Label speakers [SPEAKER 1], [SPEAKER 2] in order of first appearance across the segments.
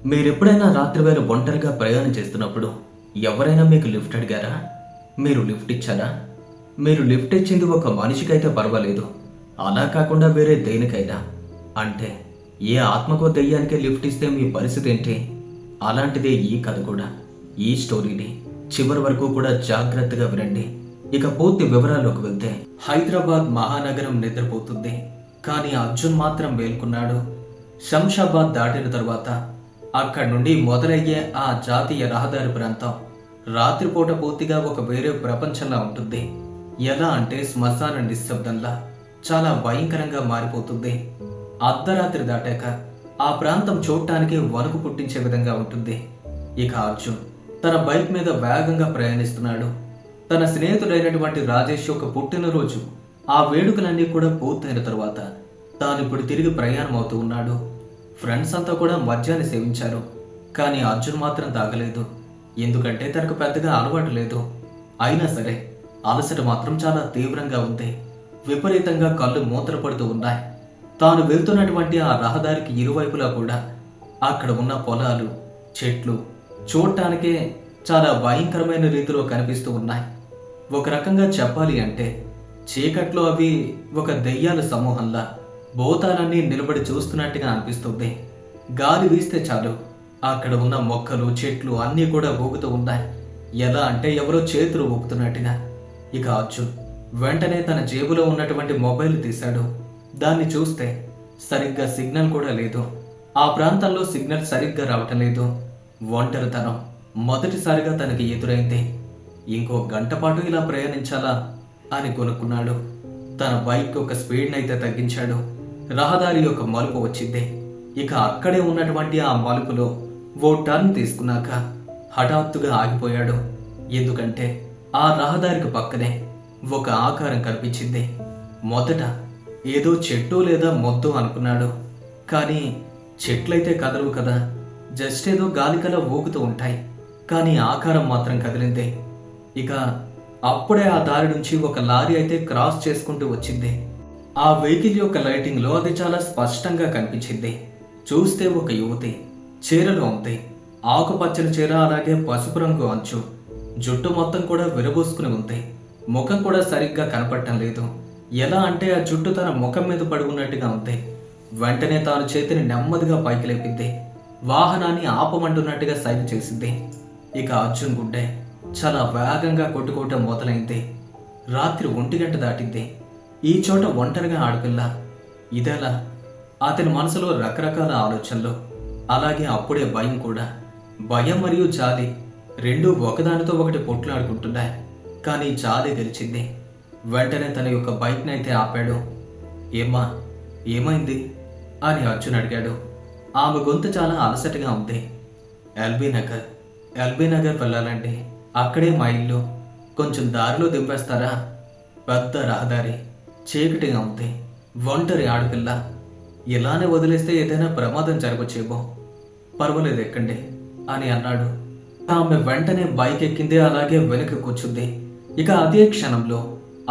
[SPEAKER 1] మీరెప్పుడైనా రాత్రివేళ ఒంటరిగా ప్రయాణం చేస్తున్నప్పుడు ఎవరైనా మీకు లిఫ్ట్ అడిగారా? మీరు లిఫ్ట్ ఇచ్చారా? మీరు లిఫ్ట్ ఇచ్చింది ఒక మనిషికైతే పర్వాలేదు, అలా కాకుండా వేరే దేనికైనా, అంటే ఏ ఆత్మకో దెయ్యానికే లిఫ్ట్ ఇస్తే మీ పరిస్థితి ఏంటి? అలాంటిదే ఈ కథ కూడా. ఈ స్టోరీని చివరి వరకు కూడా జాగ్రత్తగా వినండి. ఇక పూర్తి వివరాల్లోకి వెళ్తే, హైదరాబాద్ మహానగరం నిద్రపోతుంది, కానీ అర్జున్ మాత్రం మేల్కొన్నాడు. శంషాబాద్ దాటిన తర్వాత అక్కడి నుండి మొదలయ్యే ఆ జాతీయ రహదారి ప్రాంతం రాత్రిపూట పూర్తిగా ఒక వేరే ప్రపంచంలా ఉంటుంది. ఎలా అంటే శ్మశాన నిశ్శబ్దంలా చాలా భయంకరంగా మారిపోతుంది. అర్ధరాత్రి దాటాక ఆ ప్రాంతం చూడటానికి వణుకు పుట్టించే విధంగా ఉంటుంది. ఇక అర్జున్ తన బైక్ మీద వేగంగా ప్రయాణిస్తున్నాడు. తన స్నేహితుడైనటువంటి రాజేష్ యొక్క పుట్టినరోజు ఆ వేడుకలన్నీ కూడా పూర్తయిన తర్వాత తానిప్పుడు తిరిగి ప్రయాణం అవుతూ ఉన్నాడు. ఫ్రెండ్స్ అంతా కూడా మద్యాన్ని సేవించారు, కానీ అర్జున్ మాత్రం తాగలేదు. ఎందుకంటే తనకు పెద్దగా అలవాటు లేదు. అయినా సరే అలసట మాత్రం చాలా తీవ్రంగా ఉంది. విపరీతంగా కళ్ళు మూతలు పడుతూ ఉన్నాయి. తాను వెళ్తున్నటువంటి ఆ రహదారికి ఇరువైపులా కూడా అక్కడ ఉన్న పొలాలు, చెట్లు చూడటానికే చాలా భయంకరమైన రీతిలో కనిపిస్తూ ఉన్నాయి. ఒక రకంగా చెప్పాలి అంటే చీకట్లో అవి ఒక దెయ్యాల సమూహంలా భూతాలన్నీ నిలబడి చూస్తున్నట్టుగా అనిపిస్తుంది. గాలి వీస్తే చాలు అక్కడ ఉన్న మొక్కలు, చెట్లు అన్నీ కూడా ఊగుతూ ఉన్నాయి. ఎలా అంటే ఎవరో చేతులు ఊపుతున్నట్టుగా. ఇక అర్జున్ వెంటనే తన జేబులో ఉన్నటువంటి మొబైల్ తీశాడు. దాన్ని చూస్తే సరిగ్గా సిగ్నల్ కూడా లేదు. ఆ ప్రాంతంలో సిగ్నల్ సరిగ్గా రావటం లేదు. ఒంటరితనం మొదటిసారిగా తనకి ఎదురైంది. ఇంకో గంట పాటు ఇలా ప్రయాణించాలా అని కొనుక్కున్నాడు. తన బైక్ యొక్క స్పీడ్ని అయితే తగ్గించాడు. రహదారి యొక్క మలుపు వచ్చింది. ఇక అక్కడే ఉన్నటువంటి ఆ మలుపులో ఓ టర్న్ తీసుకున్నాక హఠాత్తుగా ఆగిపోయాడు. ఎందుకంటే ఆ రహదారికి పక్కనే ఒక ఆకారం కనిపించింది. మొదట ఏదో చెట్టు లేదా మొద్దు అనుకున్నాడు, కానీ చెట్లయితే కదలవు కదా, జస్ట్ ఏదో గాలికలా ఊగుతూ ఉంటాయి. కానీ ఆకారం మాత్రం కదిలింది. ఇక అప్పుడే ఆ దారి నుంచి ఒక లారీ అయితే క్రాస్ చేసుకుంటూ వచ్చింది. ఆ వెహికల్ యొక్క లైటింగ్ లో అది చాలా స్పష్టంగా కనిపించింది. చూస్తే ఒక యువతి చీరలో ఉంది. ఆకుపచ్చని చీర, అలాగే పసుపు రంగు అంచు, జుట్టు మొత్తం కూడా విరబోసుకుని ఉంది. ముఖం కూడా సరిగ్గా కనపడటం లేదు. ఎలా అంటే ఆ జుట్టు తన ముఖం మీద పడి ఉన్నట్టుగా ఉంది. వెంటనే తాను చేతిని నెమ్మదిగా పైకి లేపింది. వాహనాన్ని ఆపమంటున్నట్టుగా సైగ చేసింది. ఇక అర్జున్ గుండె చాలా వేగంగా కొట్టుకోవటం మొదలైంది. రాత్రి 1 గంట దాటింది. ఈ చోట ఒంటరిగా ఆడపిల్ల, ఇదెలా? అతని మనసులో రకరకాల ఆలోచనలు, అలాగే అప్పుడే భయం కూడా. భయం మరియు జాలి రెండూ ఒకదానితో ఒకటి పొట్లాడుకుంటున్నాయి. కానీ జాలి గెలిచింది. వెంటనే తన యొక్క బైక్ని అయితే ఆపాడు. ఏమ్మా, ఏమైంది అని అర్జున్ అడిగాడు. ఆమె గొంతు చాలా అలసటగా ఉంది. ఎల్బీ నగర్ వెళ్ళాలండి, అక్కడే మా ఇల్లు, కొంచెం దారిలో దింపేస్తారా? పెద్ద రహదారి, చీకటిగా ఉంది, ఒంటరి ఆడపిల్ల, ఇలానే వదిలేస్తే ఏదైనా ప్రమాదం జరగచ్చేమో, పర్వాలేదు ఎక్కండి అని అన్నాడు. ఆమె వెంటనే బైక్ ఎక్కింది, అలాగే వెనక్కి కూర్చుంది. ఇక అదే క్షణంలో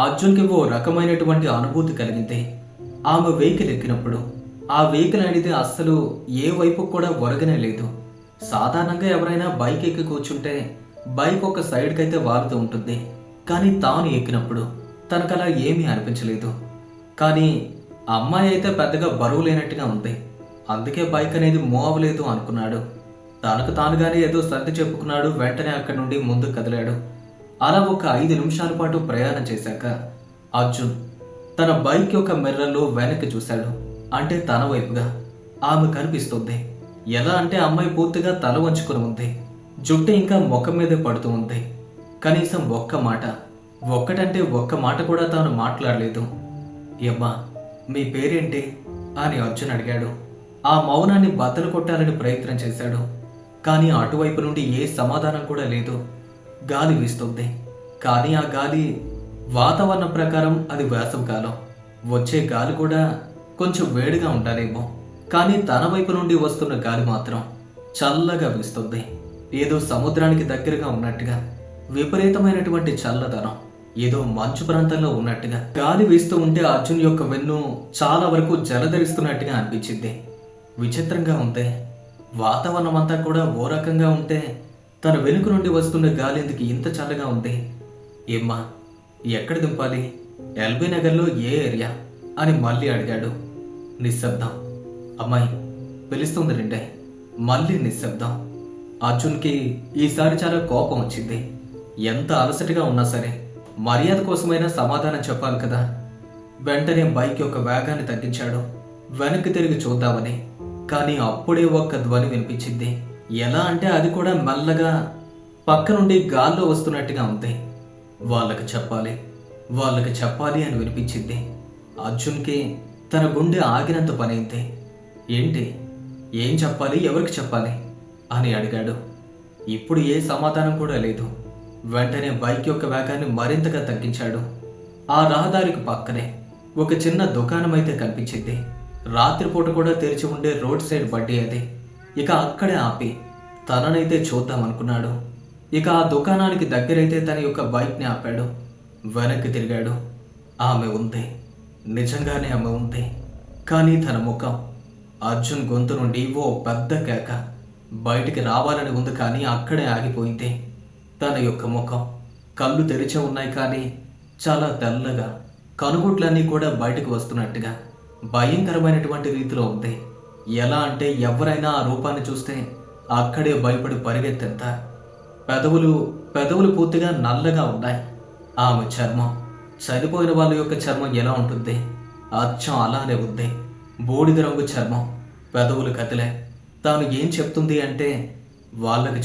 [SPEAKER 1] అర్జున్కి ఓ రకమైనటువంటి అనుభూతి కలిగింది. ఆమె వెహికల్ ఎక్కినప్పుడు ఆ వెహికల్ అనేది అస్సలు ఏ వైపు కూడా ఒరగనే లేదు. సాధారణంగా ఎవరైనా బైక్ ఎక్కి కూర్చుంటే బైక్ ఒక సైడ్కి అయితే వాలుతూ ఉంటుంది, కానీ తాను ఎక్కినప్పుడు తనకలా ఏమీ అనిపించలేదు. కానీ అమ్మాయి అయితే పెద్దగా బరువు లేనట్టుగా ఉంది. అందుకే బైక్ అనేది మూవ్ అవ్వలేదు అనుకున్నాడు. తనకు తానుగానే ఏదో సర్ది చెప్పుకున్నాడు. వెంటనే అక్కడి నుండి ముందుకు కదిలాడు. అలా ఒక 5 నిమిషాల పాటు ప్రయాణం చేశాక అర్జున్ తన బైక్ యొక్క మిర్రర్లో వెనక్కి చూశాడు. అంటే తన వైపుగా ఆమె కనిపిస్తుంది. ఎలా అంటే అమ్మాయి పూర్తిగా తల వంచుకుని ఉంది. జుట్టు ఇంకా ముఖం మీదే పడుతూ ఉంది. కనీసం ఒక్కటంటే ఒక్క మాట కూడా తాను మాట్లాడలేదు. ఏమ్మా, మీ పేరేంటి అని అర్జున్ అడిగాడు. ఆ మౌనాన్ని బద్దలు కొట్టాలని ప్రయత్నం చేశాడు, కానీ అటువైపు నుండి ఏ సమాధానం కూడా లేదు. గాలి వీస్తుంది, కానీ ఆ గాలి వాతావరణం ప్రకారం అది వేసవికాలం. వచ్చే గాలి కూడా కొంచెం వేడిగా ఉండాలేమో, కానీ తన వైపు నుండి వస్తున్న గాలి మాత్రం చల్లగా వీస్తుంది. ఏదో సముద్రానికి దగ్గరగా ఉన్నట్టుగా, విపరీతమైనటువంటి చల్లదనం, ఏదో మంచు ప్రాంతంలో ఉన్నట్టుగా గాలి వీస్తూ ఉంటే అర్జున్ యొక్క వెన్ను చాలా వరకు జలధరిస్తున్నట్టుగా అనిపించింది. విచిత్రంగా ఉంది. వాతావరణం అంతా కూడా ఓ రకంగా ఉంటే తన వెనుక నుండి వస్తున్న గాలి ఎందుకు ఇంత చల్లగా ఉంది? ఏమ్మా, ఎక్కడ దింపాలి? ఎల్బీ నగర్లో ఏ ఏరియా అని మళ్ళీ అడిగాడు. నిశ్శబ్దం. అమ్మాయి పిలుస్తుంది రెండే. మళ్ళీ నిశ్శబ్దం. అర్జున్కి ఈసారి చాలా కోపం వచ్చింది. ఎంత అలసటగా ఉన్నా సరే మర్యాద కోసమైనా సమాధానం చెప్పాలి కదా. వెంటనే బైక్ యొక్క వేగాన్ని తగ్గించాడు, వెనక్కి తిరిగి చూద్దామని. కానీ అప్పుడే ఒక్క ధ్వని వినిపించింది. ఎలా అంటే అది కూడా మెల్లగా పక్క నుండి గాల్లో వస్తున్నట్టుగా ఉంది. వాళ్ళకి చెప్పాలి అని వినిపించింది. అర్జున్కి తన గుండె ఆగినంత పనైంది. ఏంటి, ఏం చెప్పాలి, ఎవరికి చెప్పాలి అని అడిగాడు. ఇప్పుడు ఏ సమాధానం కూడా లేదు. వెంటనే బైక్ యొక్క వేగాన్ని మరింతగా తగ్గించాడు. ఆ రహదారికి పక్కనే ఒక చిన్న దుకాణం అయితే కనిపించింది. రాత్రిపూట కూడా తెరిచి ఉండే రోడ్ సైడ్ బడ్డీ అది. ఇక అక్కడే ఆపి తననైతే చూద్దామనుకున్నాడు. ఇక ఆ దుకాణానికి దగ్గరైతే తన యొక్క బైక్ని ఆపాడు. వెనక్కి తిరిగాడు. ఆమె ఉంది, నిజంగానే ఆమె ఉంది. కానీ తన ముఖం, అర్జున్ గొంతు నుండి ఓ పెద్ద కేక బయటికి రావాలని ఉంది, కానీ అక్కడే ఆగిపోయింది. తన యొక్క ముఖం, కళ్ళు తెరిచే ఉన్నాయి కానీ చాలా తెల్లగా, కనుగుట్లన్నీ కూడా బయటకు వస్తున్నట్టుగా భయంకరమైనటువంటి రీతిలో ఉంది. ఎలా అంటే ఎవరైనా ఆ రూపాన్ని చూస్తే అక్కడే భయపడి పరిగెత్తెంత. పెదవులు పూర్తిగా నల్లగా ఉన్నాయి. ఆమె చర్మం చనిపోయిన వాళ్ళ యొక్క చర్మం ఎలా ఉంటుంది, అచ్చం అలానే ఉంది. బూడిద రంగు చర్మం, పెదవులు కదిలే. తాను ఏం చెప్తుంది అంటే వాళ్ళకి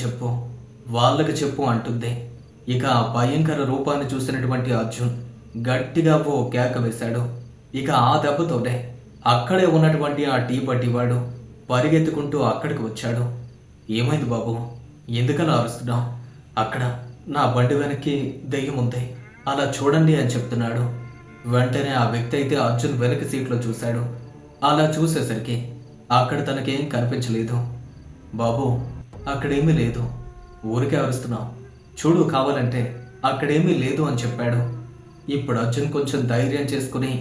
[SPEAKER 1] చెప్పు అంటుంది. ఇక ఆ భయంకర రూపాన్ని చూసినటువంటి అర్జున్ గట్టిగా ఓ కేక వేశాడు. ఇక ఆ దెబ్బతోనే అక్కడే ఉన్నటువంటి ఆ టీ పట్టివాడు పరిగెత్తుకుంటూ అక్కడికి వచ్చాడు. ఏమైంది బాబు, ఎందుకలా అరుస్తున్నావు? అక్కడ నా బండి వెనక్కి దెయ్యం ఉంది, అలా చూడండి అని చెప్తున్నాడు. వెంటనే ఆ వ్యక్తి అయితే అర్జున్ వెనక సీట్లో చూశాడు. అలా చూసేసరికి అక్కడ తనకేం కనిపించలేదు. బాబు, అక్కడేమీ లేదు, ఊరికే అరుస్తున్నావు, చూడు కావాలంటే అక్కడేమీ లేదు అని చెప్పాడు. ఇప్పుడు అర్జున్ కొంచెం ధైర్యం చేసుకుని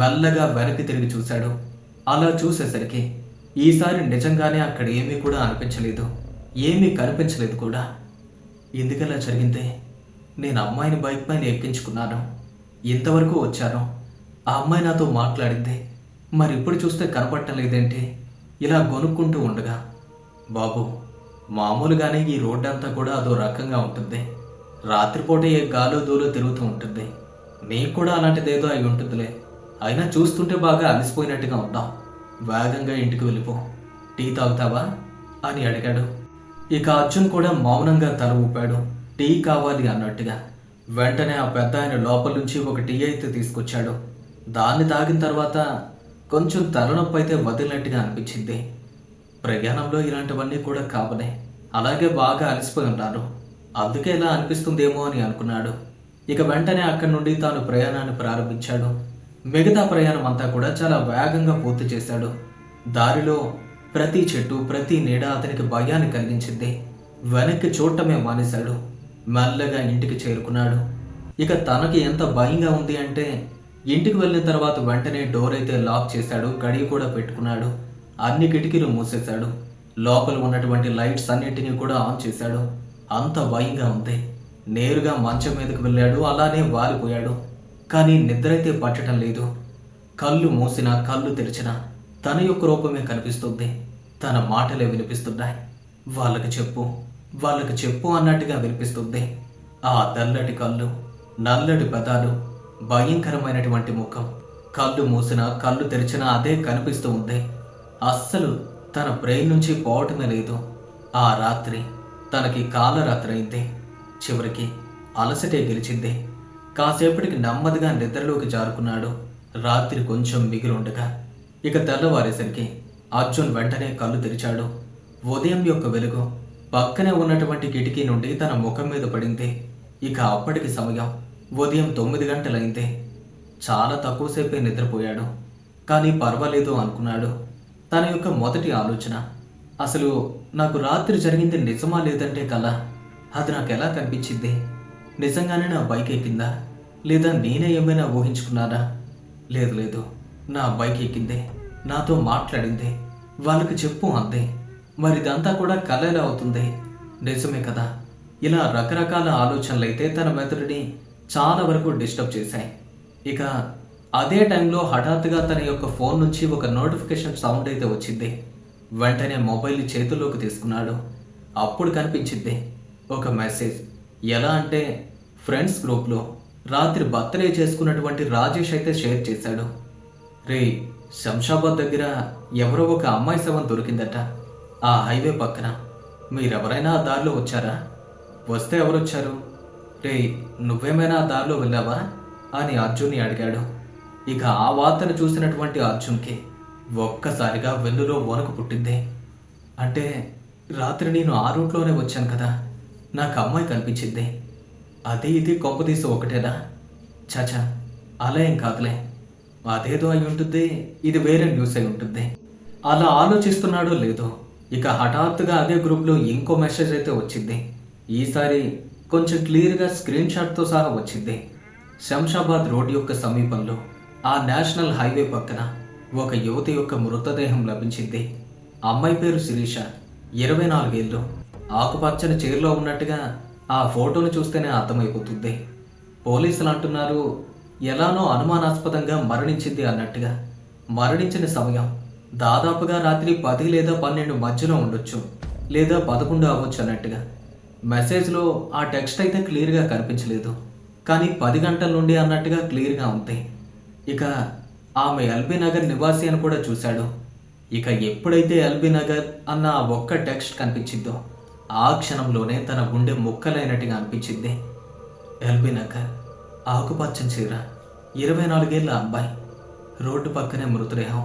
[SPEAKER 1] మెల్లగా వెనక్కి తిరిగి చూశాడు. అలా చూసేసరికి ఈసారి నిజంగానే అక్కడ ఏమీ కూడా అనిపించలేదు, ఏమీ కనిపించలేదు కూడా. ఎందుకలా జరిగింది? నేను అమ్మాయిని బైక్ పైన ఎక్కించుకున్నాను, ఇంతవరకు వచ్చాను. ఆ అమ్మాయి నాతో మాట్లాడింది, మరి ఇప్పుడు చూస్తే కనపడటం లేదేంటి? ఇలా గొనుక్కుంటూ ఉండగా, బాబు మామూలుగానే ఈ రోడ్డు అంతా కూడా అదో రకంగా ఉంటుంది. రాత్రిపూట ఏ గాలో దూలో తిరుగుతూ ఉంటుంది. నీకు కూడా అలాంటిదేదో అయి ఉంటుందిలే. అయినా చూస్తుంటే బాగా అలసిపోయినట్టుగా ఉన్నాం. వేగంగా ఇంటికి వెళ్ళిపో. టీ తాగుతావా అని అడిగాడు. ఇక అర్జున్ కూడా మౌనంగా తల ఊపాడు, టీ కావాలి అన్నట్టుగా. వెంటనే ఆ పెద్ద ఆయన లోపల నుంచి ఒక టీ అయితే తీసుకొచ్చాడు. దాన్ని తాగిన తర్వాత కొంచెం తలనొప్పి అయితే వదిలినట్టుగా అనిపించింది. ప్రయాణంలో ఇలాంటివన్నీ కూడా కావనే, అలాగే బాగా అలసిపోయి ఉన్నారు, అందుకే ఇలా అనిపిస్తుందేమో అని అనుకున్నాడు. ఇక వెంటనే అక్కడి నుండి తాను ప్రయాణాన్ని ప్రారంభించాడు. మిగతా ప్రయాణం అంతా కూడా చాలా వేగంగా పూర్తి చేశాడు. దారిలో ప్రతి చెట్టు, ప్రతి నీడ అతనికి భయాన్ని కలిగించింది. వెనక్కి చూడటమే మానేశాడు. మెల్లగా ఇంటికి చేరుకున్నాడు. ఇక తనకి ఎంత భయంగా ఉంది అంటే ఇంటికి వెళ్ళిన తర్వాత వెంటనే డోర్ అయితే లాక్ చేశాడు, గడియ కూడా పెట్టుకున్నాడు. అన్ని కిటికీలు మూసేశాడు. లోపల ఉన్నటువంటి లైట్స్ అన్నింటినీ కూడా ఆన్ చేశాడు. అంత భయంగా ఉంది. నేరుగా మంచం మీదకు వెళ్ళాడు, అలానే వాలిపోయాడు. కానీ నిద్రైతే పట్టడం లేదు. కళ్ళు మూసినా కళ్ళు తెరిచినా తన యొక్క రూపమే కనిపిస్తుంది. తన మాటలే వినిపిస్తున్నాయి. వాళ్ళకి చెప్పు అన్నట్టుగా వినిపిస్తుంది. ఆ తెల్లటి కళ్ళు, నల్లటి పెదాలు, భయంకరమైనటువంటి ముఖం. కళ్ళు మూసినా కళ్ళు తెరిచినా అదే కనిపిస్తూ ఉంది. అస్సలు తన బ్రెయిన్ నుంచి పోవటమే లేదు. ఆ రాత్రి తనకి కాలరాత్రి అయింది. చివరికి అలసటే గెలిచింది. కాసేపటికి నెమ్మదిగా నిద్రలోకి జారుకున్నాడు. రాత్రి కొంచెం మిగిలి ఉండగా ఇక తెల్లవారేసరికి అర్జున్ వెంటనే కళ్ళు తెరిచాడు. ఉదయం యొక్క వెలుగు పక్కనే ఉన్నటువంటి కిటికీ నుండి తన ముఖం మీద పడింది. ఇక అప్పటికి సమయం ఉదయం 9 గంటలైంది. చాలా తక్కువసేపే నిద్రపోయాడు. కానీ పర్వాలేదు అనుకున్నాడు. తన యొక్క మొదటి ఆలోచన, అసలు నాకు రాత్రి జరిగింది నిజమా లేదంటే కల? అది నాకు ఎలా కనిపించింది? నిజంగానే నా బైక్ ఎక్కిందా, లేదా నేనే ఏమైనా ఊహించుకున్నానా? లేదు, నా బైక్ ఎక్కింది, నాతో మాట్లాడింది, వాళ్ళకి చెప్పు అంతే. మరి ఇదంతా కూడా కలలా అవుతుంది. నిజమే కదా. ఇలా రకరకాల ఆలోచనలు అయితే తన మెదడుని చాలా వరకు డిస్టర్బ్ చేశాయి. ఇక అదే టైంలో హఠాత్తుగా తన యొక్క ఫోన్ నుంచి ఒక నోటిఫికేషన్ సౌండ్ అయితే వచ్చింది. వెంటనే మొబైల్ చేతుల్లోకి తీసుకున్నాడు. అప్పుడు కనిపించింది ఒక మెసేజ్. ఎలా అంటే ఫ్రెండ్స్ గ్రూప్లో రాత్రి బర్త్డే చేసుకున్నటువంటి రాజేష్ అయితే షేర్ చేశాడు. రే, శంషాబాద్ దగ్గర ఎవరో ఒక అమ్మాయి శవం దొరికిందట, ఆ హైవే పక్కన. మీరెవరైనా ఆ దారిలో వచ్చారా? వస్తే ఎవరొచ్చారు? రే, నువ్వేమైనా ఆ దారిలో వెళ్ళావా అని అర్జున్ని అడిగాడు. ఇక ఆ వార్తను చూసినటువంటి అర్జున్కి ఒక్కసారిగా వెన్నులో వణుకు పుట్టింది. అంటే రాత్రి నేను ఆ రూట్లోనే వచ్చాను కదా, నాకు అమ్మాయి కనిపించింది. అది ఇది కొంపదీసి ఒకటేనా? చాచా, అలా ఏం కాదులే. అదేదో అయి ఉంటుంది, ఇది వేరే న్యూస్ అయి ఉంటుంది. అలా ఆలోచిస్తున్నాడో లేదో ఇక హఠాత్తుగా అదే గ్రూప్లో ఇంకో మెసేజ్ అయితే వచ్చింది. ఈసారి కొంచెం క్లియర్గా స్క్రీన్ షాట్తో సహా వచ్చింది. శంషాబాద్ రోడ్ యొక్క సమీపంలో ఆ నేషనల్ హైవే పక్కన ఒక యువతి యొక్క మృతదేహం లభించింది. అమ్మాయి పేరు శిరీష, 24 ఏళ్ళు. ఆకుపచ్చని చీరలో ఉన్నట్టుగా ఆ ఫోటోను చూస్తేనే అర్థమైపోతుంది. పోలీసులు అంటున్నారు ఎలానో అనుమానాస్పదంగా మరణించింది అన్నట్టుగా. మరణించిన సమయం దాదాపుగా రాత్రి 10 లేదా 12 మధ్యలో ఉండొచ్చు, లేదా 11 అవ్వచ్చు అన్నట్టుగా. మెసేజ్లో ఆ టెక్స్ట్ అయితే క్లియర్గా కనిపించలేదు, కానీ 10 గంటల నుండి అన్నట్టుగా క్లియర్గా ఉంది. ఇక ఆమె ఎల్బీ నగర్ నివాసి అని కూడా చూశాడు. ఇక ఎప్పుడైతే ఎల్బీ నగర్ అన్న ఆ ఒక్క టెక్స్ట్ కనిపించిందో ఆ క్షణంలోనే తన గుండె ముక్కలైనట్టుగా అనిపించింది. ఎల్బీ నగర్, ఆకుపచ్చని చీర, 24 ఏళ్ళ అబ్బాయి, రోడ్డు పక్కనే మృతదేహం.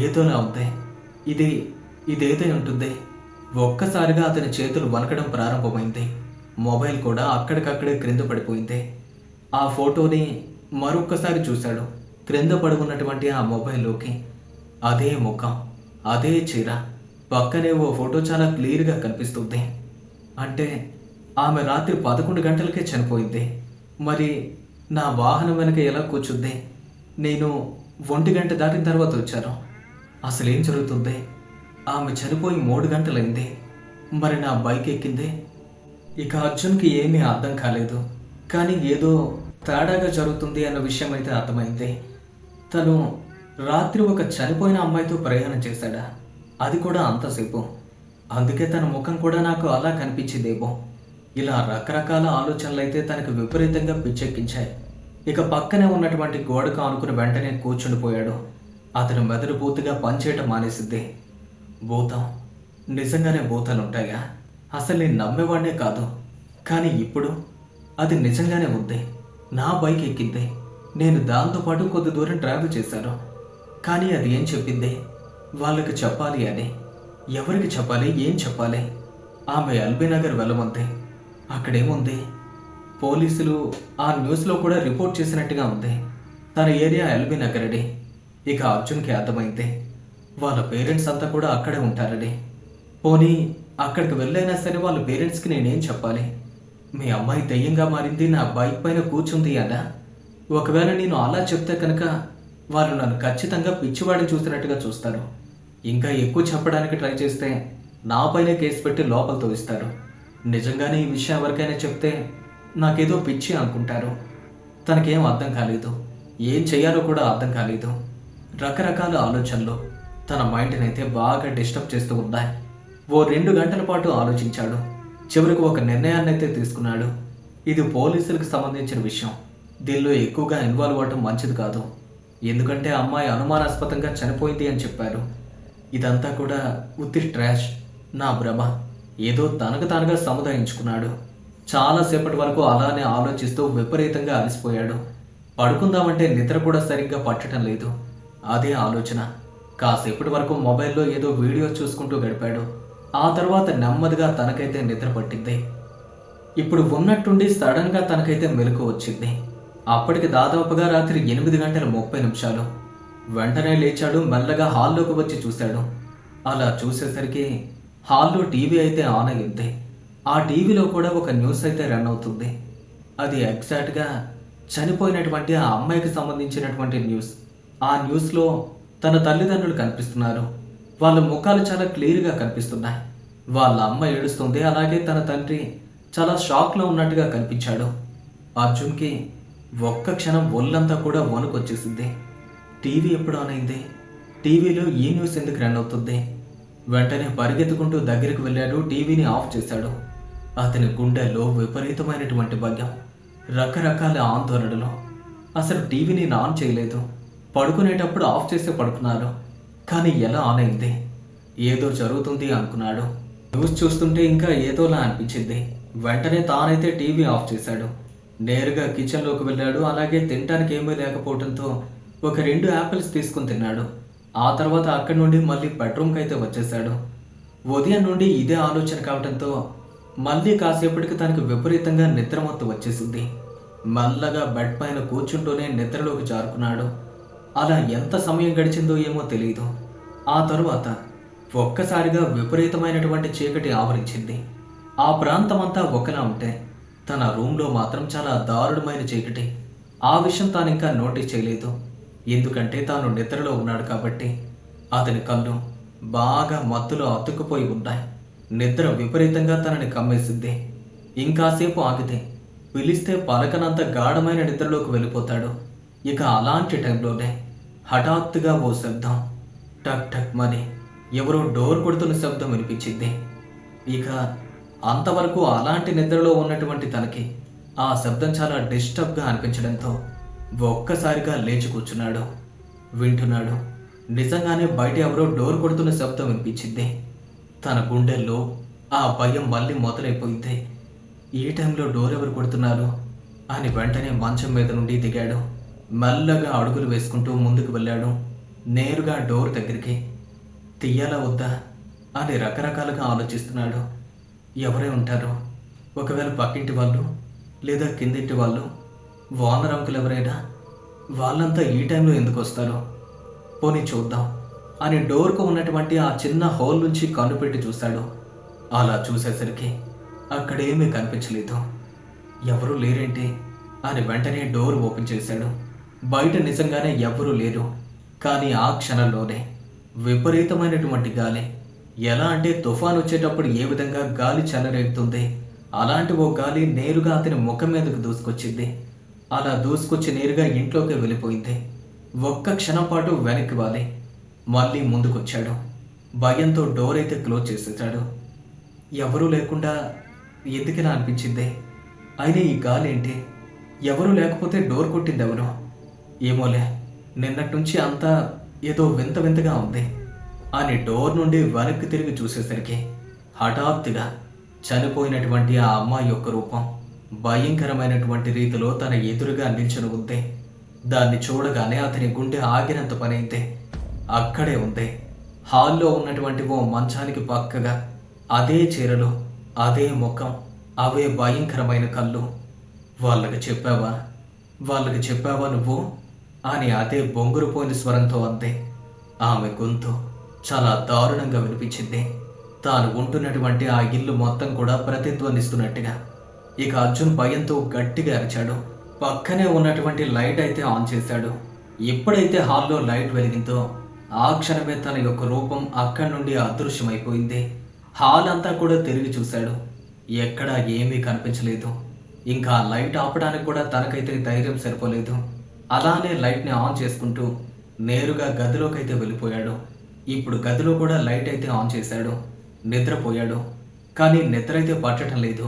[SPEAKER 1] ఏదోలా ఉంది. ఇదేదై ఉంటుంది. ఒక్కసారిగా అతని చేతులు వణకడం ప్రారంభమైంది. మొబైల్ కూడా అక్కడికక్కడే క్రింద పడిపోయింది. ఆ ఫోటోని మరొక్కసారి చూశాడు. క్రింద పడి ఉన్నటువంటి ఆ మొబైల్లోకి అదే ముఖం, అదే చీర, పక్కనే ఓ ఫోటో చాలా క్లియర్గా కనిపిస్తుంది. అంటే ఆమె రాత్రి 11 గంటలకే చనిపోయింది. మరి నా వాహనం వెనక ఎలా కూర్చుంది? నేను 1 గంట దాటిన తర్వాత వచ్చాను. అసలేం జరుగుతుంది? ఆమె చనిపోయి 3 గంటలైంది. మరి నా బైక్ ఎక్కింది. ఇక అర్జున్కి ఏమీ అర్థం కాలేదు, కానీ ఏదో తేడాగా జరుగుతుంది అన్న విషయం అయితే అర్థమైంది. తను రాత్రి ఒక చనిపోయిన అమ్మాయితో ప్రయాణం చేశాడా? అది కూడా అంతసేపు. అందుకే తన ముఖం కూడా నాకు అలా కనిపించిందేమో. ఇలా రకరకాల ఆలోచనలు అయితే తనకు విపరీతంగా పిచ్చెక్కించాయి. ఇక పక్కనే ఉన్నటువంటి గోడకు ఆనుకుని వెంటనే కూర్చుండిపోయాడు. అతని మెదడు పూర్తిగా పనిచేయటం మానేసింది. భూతం, నిజంగానే భూతాలు ఉంటాయా? అసలు నేను నమ్మేవాడినే కాదు, కానీ ఇప్పుడు అది నిజంగానే ఉంది. నా బైక్ ఎక్కింది. నేను దాంతోపాటు కొద్ది దూరం ట్రావెల్ చేశాను. కానీ అది ఏం చెప్పింది? వాళ్ళకి చెప్పాలి అని. ఎవరికి చెప్పాలి? ఏం చెప్పాలి? ఆమె ఎల్బీ నగర్ వెళ్ళమంది. అక్కడేముంది? పోలీసులు ఆ న్యూస్లో కూడా రిపోర్ట్ చేసినట్టుగా ఉంది. తన ఏరియా ఎల్బీ నగర్ అని. ఇక అర్జున్కి అర్థమైంది వాళ్ళ పేరెంట్స్ అంతా కూడా అక్కడే ఉంటారని. పోనీ అక్కడికి వెళ్ళైనా సరే వాళ్ళ పేరెంట్స్కి నేనేం చెప్పాలి? మీ అమ్మాయి దెయ్యంగా మారింది, నా బైక్ పైన కూర్చుంది అన్నా. ఒకవేళ నేను అలా చెప్తే కనుక వాళ్ళు నన్ను ఖచ్చితంగా పిచ్చివాడిని చూసినట్టుగా చూస్తారు. ఇంకా ఎక్కువ చెప్పడానికి ట్రై చేస్తే నా పైన కేసు పెట్టి లోపల తోయిస్తారు. నిజంగానే ఈ విషయం ఎవరికైనా చెప్తే నాకేదో పిచ్చి అనుకుంటారు. తనకేం అర్థం కాలేదు, ఏం చెయ్యాలో కూడా అర్థం కాలేదు. రకరకాల ఆలోచనలు తన మైండ్ని అయితే బాగా డిస్టర్బ్ చేస్తూ ఉన్నాయి. ఓ 2 గంటల పాటు ఆలోచించాడు. చివరికి ఒక నిర్ణయాన్ని అయితే తీసుకున్నాడు. ఇది పోలీసులకు సంబంధించిన విషయం. దీనిలో ఎక్కువగా ఇన్వాల్వ్ అవ్వటం మంచిది కాదు. ఎందుకంటే అమ్మాయి అనుమానాస్పదంగా చనిపోయింది అని చెప్పారు. ఇదంతా కూడా ఉత్తి ట్రాష్, నా భ్రమ, ఏదో తనకు తానుగా సముదాయించుకున్నాడు. చాలాసేపటి వరకు అలానే ఆలోచిస్తూ విపరీతంగా అలసిపోయాడు. పడుకుందామంటే నిద్ర కూడా సరిగ్గా పట్టడం లేదు. అదే ఆలోచన. కాసేపటి వరకు మొబైల్లో ఏదో వీడియో చూసుకుంటూ గడిపాడు. ఆ తర్వాత నెమ్మదిగా తనకైతే నిద్ర పట్టింది. ఇప్పుడు ఉన్నట్టుండి సడన్గా తనకైతే మెలకు వచ్చింది. అప్పటికి దాదాపుగా రాత్రి 8:30 వెంటనే లేచాడు. మెల్లగా హాల్లోకి వచ్చి చూశాడు. అలా చూసేసరికి హాల్లో టీవీ అయితే ఆన్ అయ్యింది. ఆ టీవీలో కూడా ఒక న్యూస్ అయితే రన్ అవుతుంది. అది ఎగ్జాక్ట్గా చనిపోయినటువంటి ఆ అమ్మాయికి సంబంధించినటువంటి న్యూస్. ఆ న్యూస్లో తన తల్లిదండ్రులు కనిపిస్తున్నారు. వాళ్ళ ముఖాలు చాలా క్లియర్గా కనిపిస్తున్నాయి. వాళ్ళ అమ్మ ఏడుస్తుంది, అలాగే తన తండ్రి చాలా షాక్లో ఉన్నట్టుగా కనిపించాడు. అర్జున్కి ఒక్క క్షణం ఒళ్ళంతా కూడా వణుకొచ్చేసింది. టీవీ ఎప్పుడు ఆన్ అయింది? టీవీలో ఈ న్యూస్ ఎందుకు రన్ అవుతుంది? వెంటనే పరిగెత్తుకుంటూ దగ్గరికి వెళ్ళాడు. టీవీని ఆఫ్ చేశాడు. అతని గుండెల్లో విపరీతమైనటువంటి భయం, రకరకాల ఆందోళనలు. అసలు టీవీని ఆన్ చేయలేదు, పడుకునేటప్పుడు ఆఫ్ చేస్తే పడుకున్నారు, కానీ ఎలా ఆన్ అయింది? ఏదో జరుగుతుంది అనుకున్నాడు. న్యూస్ చూస్తుంటే ఇంకా ఏదోలా అనిపించింది. వెంటనే తానైతే టీవీ ఆఫ్ చేశాడు. నేరుగా కిచెన్లోకి వెళ్ళాడు. అలాగే తినడానికి ఏమీ లేకపోవడంతో ఒక 2 యాపిల్స్ తీసుకుని తిన్నాడు. ఆ తర్వాత అక్కడి నుండి మళ్ళీ బెడ్రూమ్కి అయితే వచ్చేశాడు. ఉదయం నుండి ఇదే ఆలోచన కావడంతో మళ్ళీ కాసేపటికి తనకు విపరీతంగా నిద్రమత్తు వచ్చేసింది. మెల్లగా బెడ్ పైన కూర్చుంటూనే నిద్రలోకి జారుకున్నాడు. అలా ఎంత సమయం గడిచిందో ఏమో తెలియదు. ఆ తరువాత ఒక్కసారిగా విపరీతమైనటువంటి చీకటి ఆవరించింది. ఆ ప్రాంతమంతా ఒకలా ఉంటే తన రూమ్లో మాత్రం చాలా దారుణమైన చీకటి. ఆ విషయం తాను ఇంకా నోటీస్ చేయలేదు, ఎందుకంటే తాను నిద్రలో ఉన్నాడు కాబట్టి. అతని కళ్ళు బాగా మత్తులో అతుక్కుపోయి ఉన్నాయి. నిద్ర విపరీతంగా తనని కమ్మేసింది. ఇంకాసేపు ఆగితే పిలిస్తే పలకనంత గాఢమైన నిద్రలోకి వెళ్ళిపోతాడు. ఇక అలాంటి టైంలోనే హఠాత్తుగా ఓ శబ్దం, టక్ టక్ మని ఎవరో డోర్ కొడుతున్న శబ్దం వినిపించింది. ఇక అంతవరకు అలాంటి నిద్రలో ఉన్నటువంటి తనకి ఆ శబ్దం చాలా డిస్టర్బ్గా అనిపించడంతో ఒక్కసారిగా లేచి కూర్చున్నాడు. వింటున్నాడు. నిజంగానే బయట ఎవరో డోర్ కొడుతున్న శబ్దం వినిపించింది. తన గుండెల్లో ఆ భయం మళ్ళీ మొదలైపోయింది. ఈ టైంలో డోర్ ఎవరు కొడుతున్నారు అని వెంటనే మంచం మీద నుండి దిగాడు. మెల్లగా అడుగులు వేసుకుంటూ ముందుకు వెళ్ళాడు. నేరుగా డోర్ దగ్గరికి. తీయాలా వద్దా అని రకరకాలుగా ఆలోచిస్తున్నాడు. ఎవరై ఉంటారు? ఒకవేళ పక్కింటి వాళ్ళు లేదా కిందింటి వాళ్ళు, ఓనర్ అంకుల్ ఎవరైనా? వాళ్ళంతా ఈ టైంలో ఎందుకు వస్తారు? పోనీ చూద్దాం అని డోర్కు ఉన్నటువంటి ఆ చిన్న హోల్ నుంచి కన్ను పెట్టి చూశాడు. అలా చూసేసరికి అక్కడేమీ కనిపించలేదు. ఎవరూ లేరేంటి అని వెంటనే డోర్ ఓపెన్ చేశాడు. బయట నిజంగానే ఎవరూ లేరు. కానీ ఆ క్షణంలోనే విపరీతమైనటువంటి గాలి, ఎలా అంటే తుఫాన్ వచ్చేటప్పుడు ఏ విధంగా గాలి చెలరేగుతుంది, అలాంటి ఓ గాలి నేరుగా అతని ముఖం మీదకు దూసుకొచ్చింది. అలా దూసుకొచ్చి నేరుగా ఇంట్లోకి వెళ్ళిపోయింది. ఒక్క క్షణం పాటు వెనక్కి వాలి మళ్ళీ ముందుకొచ్చాడు. భయంతో డోర్ అయితే క్లోజ్ చేసేసాడు. ఎవరూ లేకుండా ఎందుకలా అనిపించింది? అయినా ఈ గాలి ఏంటి? ఎవరూ లేకపోతే డోర్ కొట్టింది ఎవరు? ఏమోలే, నిన్నటి నుంచి అంతా ఏదో వింత వింతగా ఉంది అని డోర్ నుండి వెనక్కి తిరిగి చూసేసరికి హఠాత్తుగా చనిపోయినటువంటి ఆ అమ్మాయి యొక్క రూపం భయంకరమైనటువంటి రీతిలో తన ఎదురుగా నిల్చుని ఉంది. దాన్ని చూడగానే అతని గుండె ఆగినంత పనైతే. అక్కడే ఉంది, హాల్లో ఉన్నటువంటి ఓ మంచానికి పక్కగా అదే చీరలో, అదే ముఖం, అవే భయంకరమైన కళ్ళు. వాళ్ళకి చెప్పావా నువ్వు అని అదే బొంగురుపోయిన స్వరంతో అంతే. ఆమె గొంతు చాలా దారుణంగా వినిపించింది. తాను ఉంటున్నటువంటి ఆ ఇల్లు మొత్తం కూడా ప్రతిధ్వనిస్తున్నట్టుగా. ఇక అర్జున్ భయంతో గట్టిగా అరిచాడు. పక్కనే ఉన్నటువంటి లైట్ అయితే ఆన్ చేశాడు. ఎప్పుడైతే హాల్లో లైట్ వెలిగిందో ఆ క్షణమే తన యొక్క రూపం అక్కడి నుండి అదృశ్యమైపోయింది. హాల్ అంతా కూడా తిరిగి చూశాడు. ఎక్కడా ఏమీ కనిపించలేదు. ఇంకా లైట్ ఆపడానికి కూడా తనకైతే ధైర్యం సరిపోలేదు. అలానే లైట్ని ఆన్ చేసుకుంటూ నేరుగా గదిలోకైతే వెళ్ళిపోయాడు. ఇప్పుడు గదిలో కూడా లైట్ అయితే ఆన్ చేశాడు. నిద్రపోయాడు. కానీ నిద్ర అయితే పట్టడం లేదు.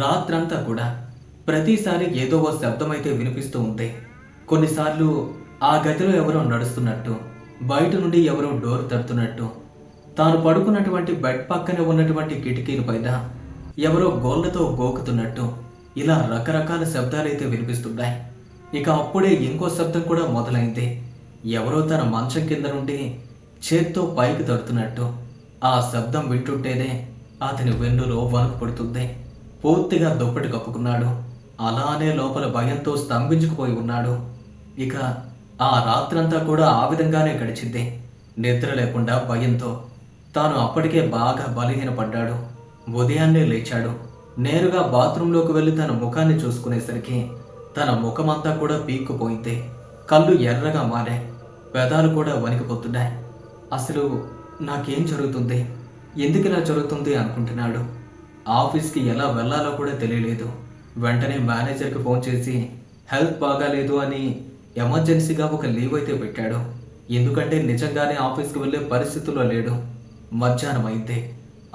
[SPEAKER 1] రాత్రంతా కూడా ప్రతిసారి ఏదో ఓ శబ్దం అయితే వినిపిస్తూ ఉంది. కొన్నిసార్లు ఆ గదిలో ఎవరో నడుస్తున్నట్టు, బయట నుండి ఎవరో డోర్ తడుతున్నట్టు, తాను పడుకున్నటువంటి బెడ్ పక్కనే ఉన్నటువంటి కిటికీల పైన ఎవరో గోళ్లతో గోకుతున్నట్టు, ఇలా రకరకాల శబ్దాలైతే వినిపిస్తున్నాయి. ఇక అప్పుడే ఇంకో శబ్దం కూడా మొదలైంది. ఎవరో తన మంచం కింద నుండి చేత్తో పైకి తడుతున్నట్టు. ఆ శబ్దం వింటుంటేనే అతని వెన్నులో వణుకు పడుతుంది. పూర్తిగా దుప్పటి కప్పుకున్నాడు. అలానే లోపల భయంతో స్తంభించుకుపోయి ఉన్నాడు. ఇక ఆ రాత్రంతా కూడా ఆ విధంగానే గడిచింది. నిద్ర లేకుండా భయంతో తాను అప్పటికే బాగా బలహీనపడ్డాడు. ఉదయాన్నే లేచాడు. నేరుగా బాత్రూంలోకి వెళ్ళి తన ముఖాన్ని చూసుకునేసరికి తన ముఖమంతా కూడా పీక్కుపోయింది. కళ్ళు ఎర్రగా మారాయి. పెదాలు కూడా వణికిపోతున్నాయి. అసలు నాకేం జరుగుతుంది, ఎందుకు ఇలా జరుగుతుంది అనుకుంటున్నాడు. ఆఫీస్కి ఎలా వెళ్ళాలో కూడా తెలియలేదు. వెంటనే మేనేజర్కి ఫోన్ చేసి హెల్త్ బాగాలేదు అని ఎమర్జెన్సీగా ఒక లీవ్ అయితే పెట్టాడు. ఎందుకంటే నిజంగానే ఆఫీస్కి వెళ్ళే పరిస్థితుల్లో లేడు. మధ్యాహ్నం అయితే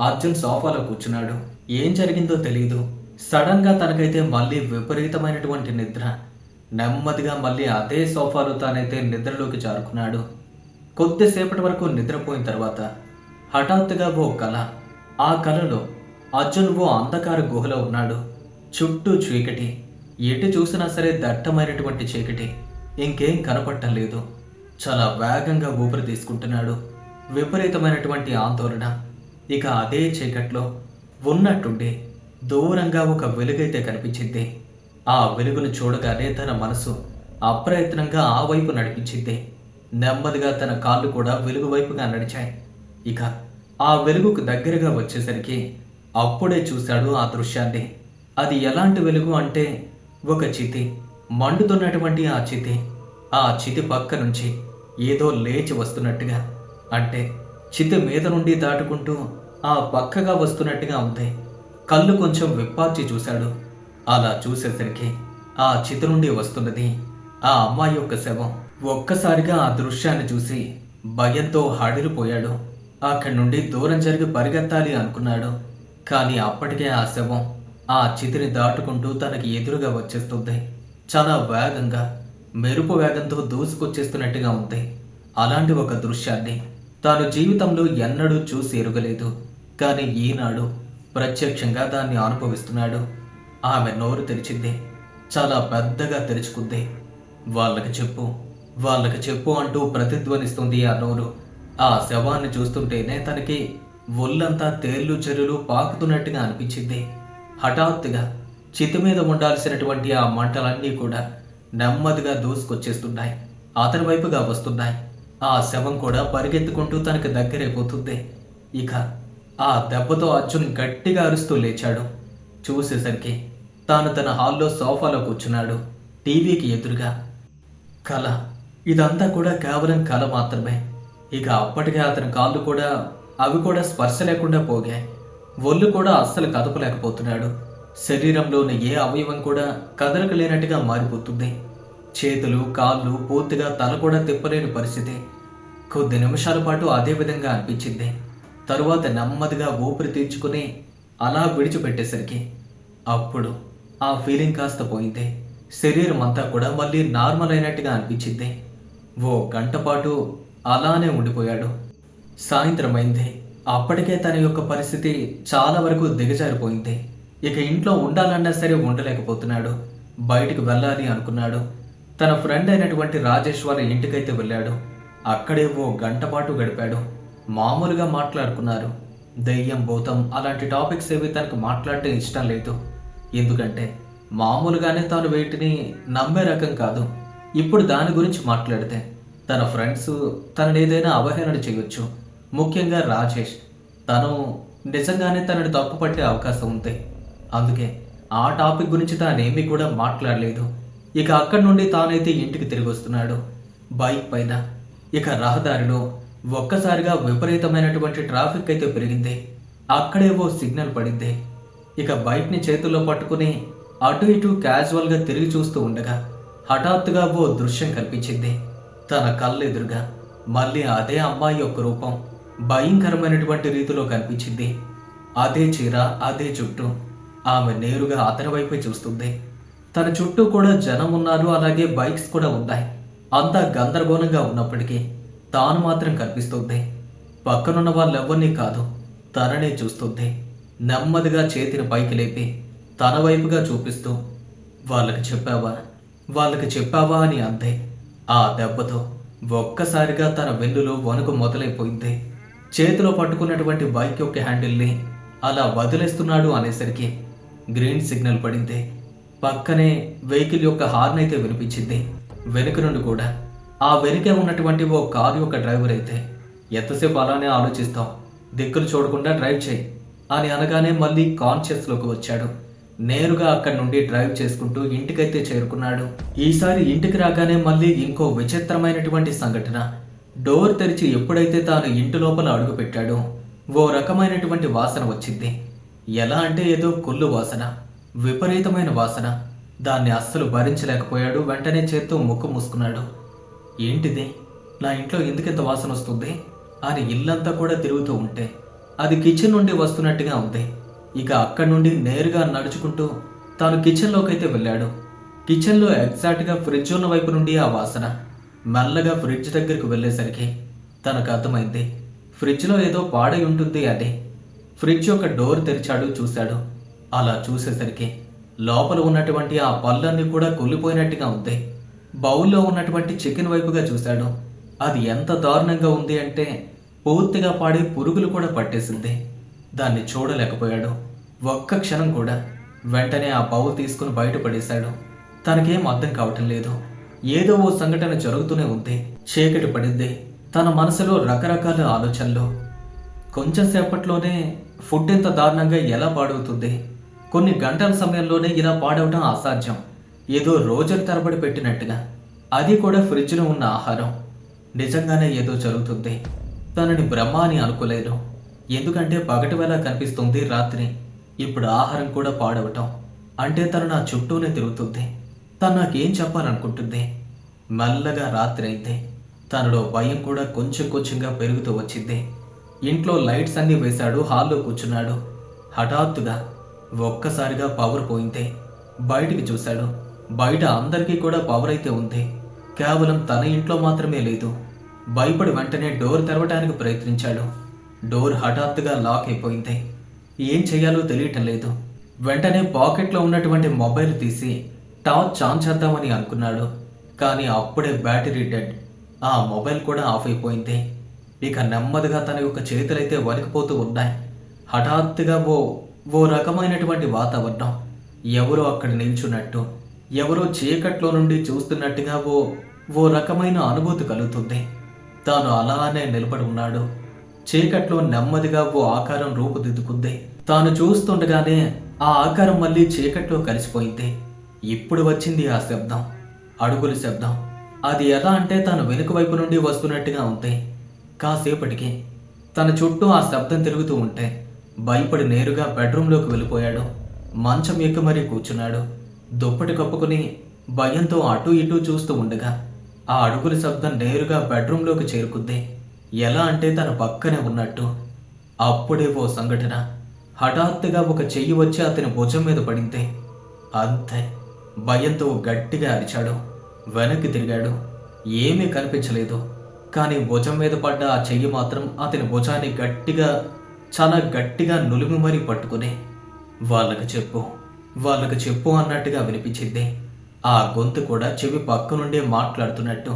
[SPEAKER 1] అర్జున్ సోఫాలో కూర్చున్నాడు. ఏం జరిగిందో తెలియదు. సడన్గా తనకైతే మళ్ళీ విపరీతమైనటువంటి నిద్ర. నెమ్మదిగా మళ్ళీ అదే సోఫాలో తానైతే నిద్రలోకి జారుకున్నాడు. కొద్దిసేపటి వరకు నిద్రపోయిన తర్వాత హఠాత్తుగా ఓ కల. ఆ కలలో అర్జున్ ఓ అంధకార గుహలో ఉన్నాడు. చుట్టూ చీకటి, ఎటు చూసినా సరే దట్టమైనటువంటి చీకటి, ఇంకేం కనపడటం లేదు. చాలా వేగంగా ఊపిరి తీసుకుంటున్నాడు. విపరీతమైనటువంటి ఆందోళన. ఇక అదే చీకట్లో ఉన్నట్టుండి దూరంగా ఒక వెలుగైతే కనిపించింది. ఆ వెలుగును చూడగానే తన మనసు అప్రయత్నంగా ఆ వైపు నడిపించింది. నెమ్మదిగా తన కాళ్ళు కూడా వెలుగు వైపుగా నడిచాయి. ఇక ఆ వెలుగుకు దగ్గరగా వచ్చేసరికి అప్పుడే చూశాడు ఆ దృశ్యాన్ని. అది ఎలాంటి వెలుగు అంటే ఒక చితి, మండుతున్నటువంటి ఆ చితి పక్క నుంచి ఏదో లేచి వస్తున్నట్టుగా, అంటే చితి మీద నుండి దాటుకుంటూ ఆ పక్కగా వస్తున్నట్టుగా ఉంది. కళ్ళు కొంచెం విప్పార్చి చూశాడు. అలా చూసేసరికి ఆ చితి నుండి వస్తున్నది ఆ అమ్మాయి యొక్క శవం. ఒక్కసారిగా ఆ దృశ్యాన్ని చూసి భయంతో హడిలిపోయాడు. అక్కడి నుండి దూరం జరిగి పరిగెత్తాలి అనుకున్నాడు. కానీ అప్పటికే ఆ శవం ఆ చితిని దాటుకుంటూ తనకి ఎదురుగా వచ్చేస్తుంది. చాలా వేగంగా, మెరుపు వేగంతో దూసుకొచ్చేస్తున్నట్టుగా ఉంది. అలాంటి ఒక దృశ్యాన్ని తాను జీవితంలో ఎన్నడూ చూసి ఎరుగలేదు. కానీ ఈనాడు ప్రత్యక్షంగా దాన్ని అనుభవిస్తున్నాడు. ఆమె నోరు తెరిచింది. చాలా పెద్దగా తెరుచుకుంది. వాళ్ళకి చెప్పు, వాళ్ళకి చెప్పు అంటూ ప్రతిధ్వనిస్తుంది ఆ నోరు. ఆ శవాన్ని చూస్తుంటేనే తనకి ఒళ్ళంతా తేళ్లు చెరులు పాకుతున్నట్టుగా అనిపించింది. హఠాత్తుగా చితి మీద ఉండాల్సినటువంటి ఆ మంటలన్నీ కూడా నెమ్మదిగా దూసుకొచ్చేస్తున్నాయి. అతని వైపుగా వస్తున్నాయి. ఆ శవం కూడా పరిగెత్తుకుంటూ తనకు దగ్గరైపోతుంది. ఇక ఆ దెబ్బతో అర్జున్ గట్టిగా అరుస్తూ లేచాడు. చూసేసరికి తాను తన హాల్లో సోఫాలో కూర్చున్నాడు. టీవీకి ఎదురుగా. కల, ఇదంతా కూడా కేవలం కల మాత్రమే. ఇక అప్పటికే అతని కాళ్ళు కూడా అవి కూడా స్పర్శ లేకుండా పోగాయి. ఒళ్ళు కూడా అస్సలు కదపలేకపోతున్నాడు. శరీరంలోని ఏ అవయవం కూడా కదలకలేనట్టుగా మారిపోతుంది. చేతులు, కాళ్ళు, పూర్తిగా తల కూడా తిప్పలేని పరిస్థితి. కొద్ది నిమిషాల పాటు అదే విధంగా అనిపించింది. తరువాత నెమ్మదిగా ఊపిరి తీర్చుకుని అలా విడిచిపెట్టేసరికి అప్పుడు ఆ ఫీలింగ్ కాస్త పోయింది. శరీరం అంతా కూడా మళ్ళీ నార్మల్ అయినట్టుగా అనిపించింది. ఓ గంట పాటు అలానే ఉండిపోయాడు. సాయంత్రం అయింది. అప్పటికే తన యొక్క పరిస్థితి చాలా వరకు దిగజారిపోయింది. ఇక ఇంట్లో ఉండాలన్నా సరే ఉండలేకపోతున్నాడు. బయటికి వెళ్ళాలి అనుకున్నాడు. తన ఫ్రెండ్ అయినటువంటి రాజేష్ వాళ్ళ ఇంటికైతే వెళ్ళాడు. అక్కడే ఓ గంట పాటు గడిపాడు. మామూలుగా మాట్లాడుకున్నారు. దెయ్యం, భూతం అలాంటి టాపిక్స్ ఏవి తనకు మాట్లాడటం ఇష్టం లేదు. ఎందుకంటే మామూలుగానే తాను వీటిని నమ్మే రకం కాదు. ఇప్పుడు దాని గురించి మాట్లాడితే తన ఫ్రెండ్స్ తనని ఏదైనా అవహేళన చేయొచ్చు. ముఖ్యంగా రాజేష్, తను నిజంగానే తనని తప్పుపట్టే అవకాశం ఉంది. అందుకే ఆ టాపిక్ గురించి తానేమీ కూడా మాట్లాడలేదు. ఇక అక్కడి నుండి తానైతే ఇంటికి తిరిగి వస్తున్నాడు బైక్ పైన. ఇక రహదారిలో ఒక్కసారిగా విపరీతమైనటువంటి ట్రాఫిక్ అయితే పెరిగింది. అక్కడే ఓ సిగ్నల్ పడింది. ఇక బైక్ని చేతుల్లో పట్టుకుని అటు ఇటు క్యాజువల్గా తిరిగి చూస్తూ ఉండగా హఠాత్తుగా ఓ దృశ్యం కనిపించింది. తన కళ్ళెదురుగా మళ్ళీ అదే అమ్మాయి యొక్క రూపం భయంకరమైనటువంటి రీతిలో కనిపించింది. అదే చీర, అదే చుట్టూ. ఆమె నేరుగా అతని వైపే చూస్తుంది. తన చుట్టూ కూడా జనం ఉన్నారు, అలాగే బైక్స్ కూడా ఉన్నాయి. అంతా గందరగోళంగా ఉన్నప్పటికీ తాను మాత్రం కనిపిస్తుంది. పక్కనున్న వాళ్ళెవ్వరినీ కాదు, తననే చూస్తుంది. నెమ్మదిగా చేతిని పైకి లేపి తన వైపుగా చూపిస్తూ, వాళ్ళకి చెప్పావా, వాళ్ళకి చెప్పావా అని అంతే. ఆ దెబ్బతో ఒక్కసారిగా తన వెన్నులో వణుకు మొదలైపోయింది. చేతిలో పట్టుకున్నటువంటి బైక్ యొక్క హ్యాండిల్ని అలా వదిలేస్తున్నాడు అనేసరికి గ్రీన్ సిగ్నల్ పడింది. పక్కనే వెహికల్ యొక్క హార్న్ అయితే వినిపించింది. వెనుక నుండి కూడా ఆ వెనుకే ఉన్నటువంటి ఓ కారు యొక్క డ్రైవర్ అయితే, ఎంతసేపు అలానే ఆలోచిస్తాం, దిక్కులు చూడకుండా డ్రైవ్ చేయి అని అనగానే మళ్ళీ కాన్షియస్లోకి వచ్చాడు. నేరుగా అక్కడి నుండి డ్రైవ్ చేసుకుంటూ ఇంటికైతే చేరుకున్నాడు. ఈసారి ఇంటికి రాగానే మళ్ళీ ఇంకో విచిత్రమైనటువంటి సంఘటన డోర్ తెరిచి ఎప్పుడైతే తాను ఇంటి లోపల అడుగు పెట్టాడో ఓ రకమైనటువంటి వాసన వచ్చింది. ఎలా అంటే ఏదో కొల్లు వాసన, విపరీతమైన వాసన. దాన్ని అస్సలు భరించలేకపోయాడు. వెంటనే చేత్తో ముక్కు మూసుకున్నాడు. ఏంటిది, నా ఇంట్లో ఎందుకింత వాసన వస్తుంది అని ఇల్లంతా కూడా తిరుగుతూ ఉంటే అది కిచెన్ నుండి వస్తున్నట్టుగా ఉంది. ఇక అక్కడి నుండి నేరుగా నడుచుకుంటూ తాను కిచెన్లోకి అయితే వెళ్ళాడు. కిచెన్లో ఎగ్జాక్ట్గా ఫ్రిడ్జ్ ఉన్న వైపు నుండి ఆ వాసన. మెల్లగా ఫ్రిడ్జ్ దగ్గరికి వెళ్ళేసరికి తనకు అర్థమైంది, ఫ్రిడ్జ్లో ఏదో పాడై ఉంటుంది అని. ఫ్రిడ్జ్ యొక్క డోర్ తెరిచాడు, చూశాడు. అలా చూసేసరికి లోపల ఉన్నటువంటి ఆ పళ్ళన్నీ కూడా కూలిపోయినట్టుగా ఉంది. బౌల్లో ఉన్నటువంటి చికెన్ వైపుగా చూశాడు. అది ఎంత దారుణంగా ఉంది అంటే పూర్తిగా పాడే పురుగులు కూడా పట్టేసింది. దాన్ని చూడలేకపోయాడు ఒక్క క్షణం కూడా. వెంటనే ఆ బౌల్ తీసుకుని బయటపడేశాడు. తనకేం అర్థం కావటం లేదు. ఏదో ఓ సంఘటన జరుగుతూనే ఉంది. చీకటి పడింది. తన మనసులో రకరకాల ఆలోచనలు. కొంచెం సేపట్లోనే ఫుడ్ ఎంత దారుణంగా ఎలా పాడవుతుంది? కొన్ని గంటల సమయంలోనే ఇలా పాడవటం అసాధ్యం. ఏదో రోజుల తరబడి పెట్టినట్టుగా, అది కూడా ఫ్రిడ్జ్లో ఉన్న ఆహారం. నిజంగానే ఏదో జరుగుతుంది. తనని బ్రహ్మ అని అనుకోలేను. ఎందుకంటే పగటి వేళ కనిపిస్తుంది రాత్రి. ఇప్పుడు ఆహారం కూడా పాడవటం అంటే తను నా చుట్టూనే తిరుగుతుంది. తను నాకేం చెప్పాలనుకుంటుంది? మెల్లగా రాత్రి అయితే తనలో భయం కూడా కొంచెం కొంచెంగా పెరుగుతూ వచ్చింది. ఇంట్లో లైట్స్ అన్నీ వేశాడు. హాల్లో కూర్చున్నాడు. హఠాత్తుగా ఒక్కసారిగా పవర్ పోయింది. బయటికి చూశాడు. బయట అందరికీ కూడా పవర్ అయితే ఉంది. కేవలం తన ఇంట్లో మాత్రమే లేదు. భయపడి వెంటనే డోర్ తెరవడానికి ప్రయత్నించాడు. డోర్ హఠాత్తుగా లాక్ అయిపోయింది. ఏం చేయాలో తెలియటం లేదు. వెంటనే పాకెట్లో ఉన్నటువంటి మొబైల్ తీసి టార్చ్ ఆన్ చేద్దామని అనుకున్నాడు. కానీ అప్పుడే బ్యాటరీ డెడ్. ఆ మొబైల్ కూడా ఆఫ్ అయిపోయింది. ఇక నెమ్మదిగా తన యొక్క చేతులైతే వణికిపోతూ ఉన్నాయి. హఠాత్తుగా ఓ రకమైనటువంటి వాతావరణం. ఎవరో అక్కడ నిల్చున్నట్టు, ఎవరో చీకట్లో నుండి చూస్తున్నట్టుగా ఓ రకమైన అనుభూతి కలుగుతుంది. తాను అలానే నిలబడి ఉన్నాడు. చీకట్లో నెమ్మదిగా ఓ ఆకారం రూపుదిద్దుకుంది. తాను చూస్తుండగానే ఆ ఆకారం మళ్ళీ చీకట్లో కలిసిపోయింది. ఇప్పుడు వచ్చింది ఆ శబ్దం, అడుగుల శబ్దం. అది ఎలా అంటే తను వెనుక వైపు నుండి వస్తున్నట్టుగా ఉంది. కాసేపటికి తన చుట్టూ ఆ శబ్దం తిరుగుతూ ఉంటే భయపడి నేరుగా బెడ్రూమ్లోకి వెళ్ళిపోయాడు. మంచం ఎక్కి మరీ కూర్చున్నాడు. దుప్పటి కప్పుకుని భయంతో అటూ ఇటూ చూస్తూ ఉండగా ఆ అడుగుల శబ్దం నేరుగా బెడ్రూమ్లోకి చేరుకుంది. ఎలా అంటే తన పక్కనే ఉన్నట్టు. అప్పుడే ఓ సంఘటన. హఠాత్తుగా ఒక చెయ్యి వచ్చి అతని భుజం మీద పడింది. అంతే. భయంతో గట్టిగా అరిచాడు. వెనక్కి తిరిగాడు. ఏమీ కనిపించలేదు. కానీ భుజం మీద పడ్డ ఆ చెయ్యి మాత్రం అతని భుజాన్ని గట్టిగా, చాలా గట్టిగా నులిమి మరీ పట్టుకుని వాళ్ళకు చెప్పు అన్నట్టుగా వినిపించింది. ఆ గొంతు కూడా చెవి పక్క నుండి మాట్లాడుతున్నట్టు,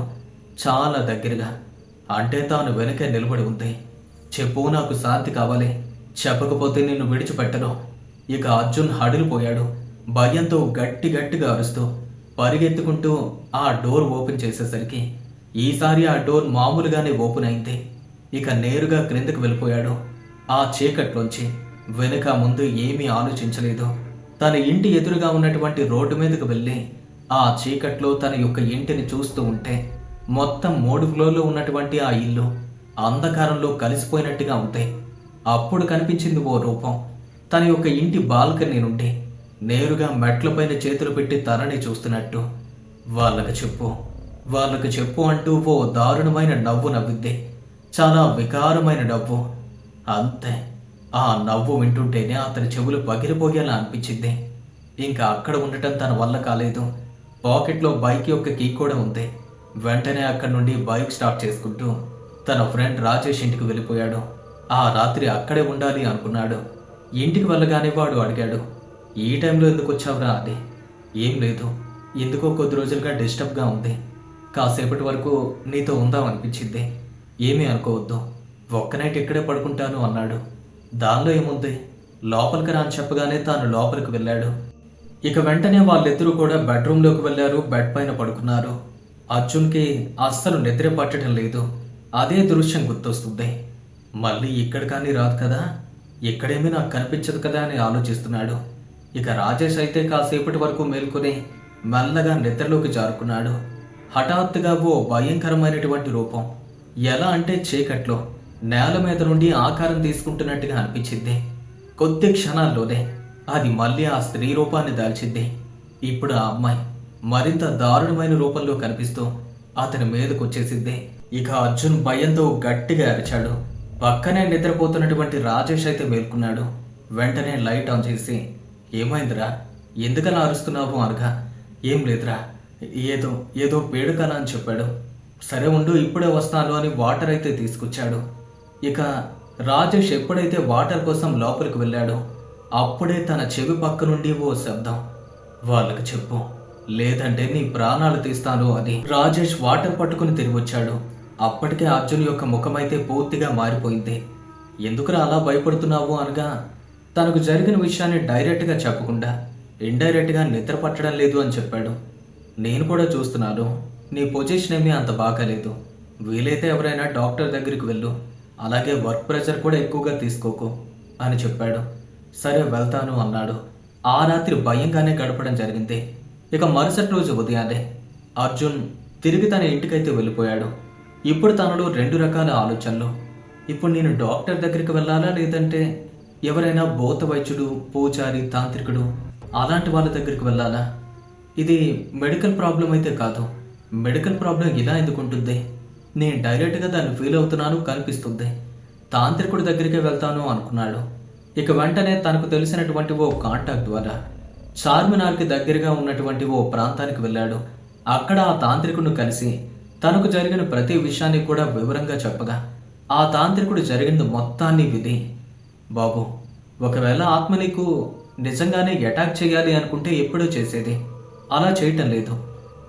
[SPEAKER 1] చాలా దగ్గరగా. అంటే తాను వెనకే నిలబడి ఉంది. చెప్పు, నాకు శాంతి కావాలి, చెప్పకపోతే నిన్ను విడిచిపెట్టను. ఇక అర్జున్ హడిలిపోయాడు. భయంతో గట్టిగా అరుస్తూ పరిగెత్తుకుంటూ ఆ డోర్ ఓపెన్ చేసేసరికి ఈసారి ఆ డోర్ మామూలుగానే ఓపెన్ అయింది. ఇక నేరుగా క్రిందకు వెళ్ళిపోయాడు. ఆ చీకట్లోంచి వెనుక ముందు ఏమీ ఆలోచించలేదు. తన ఇంటి ఎదురుగా ఉన్నటువంటి రోడ్డు మీదకు వెళ్ళి ఆ చీకట్లో తన యొక్క ఇంటిని చూస్తూ ఉంటే మొత్తం 3 ఫ్లోర్లు ఉన్నటువంటి ఆ ఇల్లు అంధకారంలో కలిసిపోయినట్టుగా ఉంది. అప్పుడు కనిపించింది ఓ రూపం. తన యొక్క ఇంటి బాల్కనీ నుండి నేరుగా మెట్లపైన చేతులు పెట్టి తనని చూస్తున్నట్టు. వాళ్ళకు చెప్పు అంటూ ఓ దారుణమైన నవ్వు నవ్వింది. చాలా వికారమైన నవ్వు. అంతే. ఆ నవ్వు వింటుంటేనే అతని చెవులు పగిలిపోయేలా అనిపించింది. ఇంకా అక్కడ ఉండటం తన వల్ల కాలేదు. పాకెట్లో బైక్ యొక్క కీ కూడా ఉంది. వెంటనే అక్కడి నుండి బైక్ స్టార్ట్ చేసుకుంటూ తన ఫ్రెండ్ రాజేష్ ఇంటికి వెళ్ళిపోయాడు. ఆ రాత్రి అక్కడే ఉండాలి అనుకున్నాడు. ఇంటికి వెళ్ళగానే వాడు అడిగాడు, ఈ టైంలో ఎందుకు వచ్చావురా అని. ఏం లేదు, ఎందుకో కొద్ది రోజులుగా డిస్టర్బ్గా ఉంది. కాసేపటి వరకు నీతో ఉందామనిపించింది. ఏమీ అనుకోవద్దు, ఒక్క నైట్ ఇక్కడే పడుకుంటాను అన్నాడు. దానిలో ఏముంది, లోపలికి రా అని చెప్పగానే తాను లోపలికి వెళ్ళాడు. ఇక వెంటనే వాళ్ళిద్దరూ కూడా బెడ్రూమ్లోకి వెళ్ళారు. బెడ్ పైన పడుకున్నారు. అర్జున్కి అస్సలు నిద్ర పట్టడం లేదు. అదే దృశ్యం గుర్తొస్తుంది. మళ్ళీ ఇక్కడ కానీ రాదు కదా, ఇక్కడేమీ నాకు కనిపించదు కదా అని ఆలోచిస్తున్నాడు. ఇక రాజేష్ అయితే కాసేపటి వరకు మేల్కొని మెల్లగా నిద్రలోకి జారుకున్నాడు. హఠాత్తుగా ఓ భయంకరమైనటువంటి రూపం ఎలా అంటే చీకట్లో నేల మీద నుండి ఆకారం తీసుకుంటున్నట్టుగా అనిపించింది. కొద్ది క్షణాల్లోనే అది మళ్ళీ ఆ స్త్రీ రూపాన్ని దాల్చింది. ఇప్పుడు ఆ అమ్మాయి మరింత దారుణమైన రూపంలో కనిపిస్తూ అతని మీదకొచ్చేసింది. ఇక అర్జున్ భయంతో గట్టిగా అరిచాడు. పక్కనే నిద్రపోతున్నటువంటి రాజేష్ అయితే మేల్కొన్నాడు. వెంటనే లైట్ ఆన్ చేసి, ఏమైందిరా, ఎందుకలా అరుస్తున్నావు అనగా, ఏం లేదురా, ఏదో ఏదో పేడుకల అని చెప్పాడు. సరే ఉండు, ఇప్పుడే వస్తాను అని వాటర్ అయితే తీసుకొచ్చాడు. ఇక రాజేష్ ఎప్పుడైతే వాటర్ కోసం లోపలికి వెళ్ళాడో అప్పుడే తన చెవి పక్క నుండి ఓ శబ్దం, వాళ్ళకి చెప్పు లేదంటే నీ ప్రాణాలు తీస్తాను అని. రాజేష్ వాటర్ పట్టుకుని తిరిగి వచ్చాడు. అప్పటికే అర్జున్ యొక్క ముఖమైతే పూర్తిగా మారిపోయింది. ఎందుకురా అలా భయపడుతున్నావు అనగా, తనకు జరిగిన విషయాన్ని డైరెక్ట్గా చెప్పకుండా ఇండైరెక్ట్గా నిద్ర పట్టడం లేదు అని చెప్పాడు. నేను కూడా చూస్తున్నాను, నీ పొజిషన్ ఏమీ అంత బాగాలేదు. వీలైతే ఎవరైనా డాక్టర్ దగ్గరికి వెళ్ళు, అలాగే వర్క్ ప్రెషర్ కూడా ఎక్కువగా తీసుకోకు అని చెప్పాడు. సరే వెళ్తాను అన్నాడు. ఆ రాత్రి భయంగానే గడపడం జరిగింది. ఇక మరుసటి రోజు ఉదయాన్నే అర్జున్ తిరిగి తన ఇంటికైతే వెళ్ళిపోయాడు. ఇప్పుడు తనలో రెండు రకాల ఆలోచనలు. ఇప్పుడు నేను డాక్టర్ దగ్గరికి వెళ్ళాలా, లేదంటే ఎవరైనా భూత వైద్యుడు, పూజారి, తాంత్రికుడు అలాంటి వాళ్ళ దగ్గరికి వెళ్ళాలా? ఇది మెడికల్ ప్రాబ్లం అయితే కాదు. మెడికల్ ప్రాబ్లం ఇలా ఎందుకు ఉంటుంది? నేను డైరెక్ట్గా దాన్ని ఫీల్ అవుతున్నాను కనిపిస్తుంది. తాంత్రికుడి దగ్గరికే వెళ్తాను అనుకున్నాడు. ఇక వెంటనే తనకు తెలిసినటువంటి ఓ కాంటాక్ట్ ద్వారా చార్మినార్కి దగ్గరగా ఉన్నటువంటి ఓ ప్రాంతానికి వెళ్ళాడు. అక్కడ ఆ తాంత్రికుడిని కలిసి తనకు జరిగిన ప్రతి విషయాన్ని కూడా వివరంగా చెప్పగా ఆ తాంత్రికుడు జరిగింది మొత్తాన్ని విని, బాబు, ఒకవేళ ఆత్మ నీకు నిజంగానే అటాక్ చేయాలి అనుకుంటే ఎప్పుడూ చేసేది. అలా చేయటం లేదు.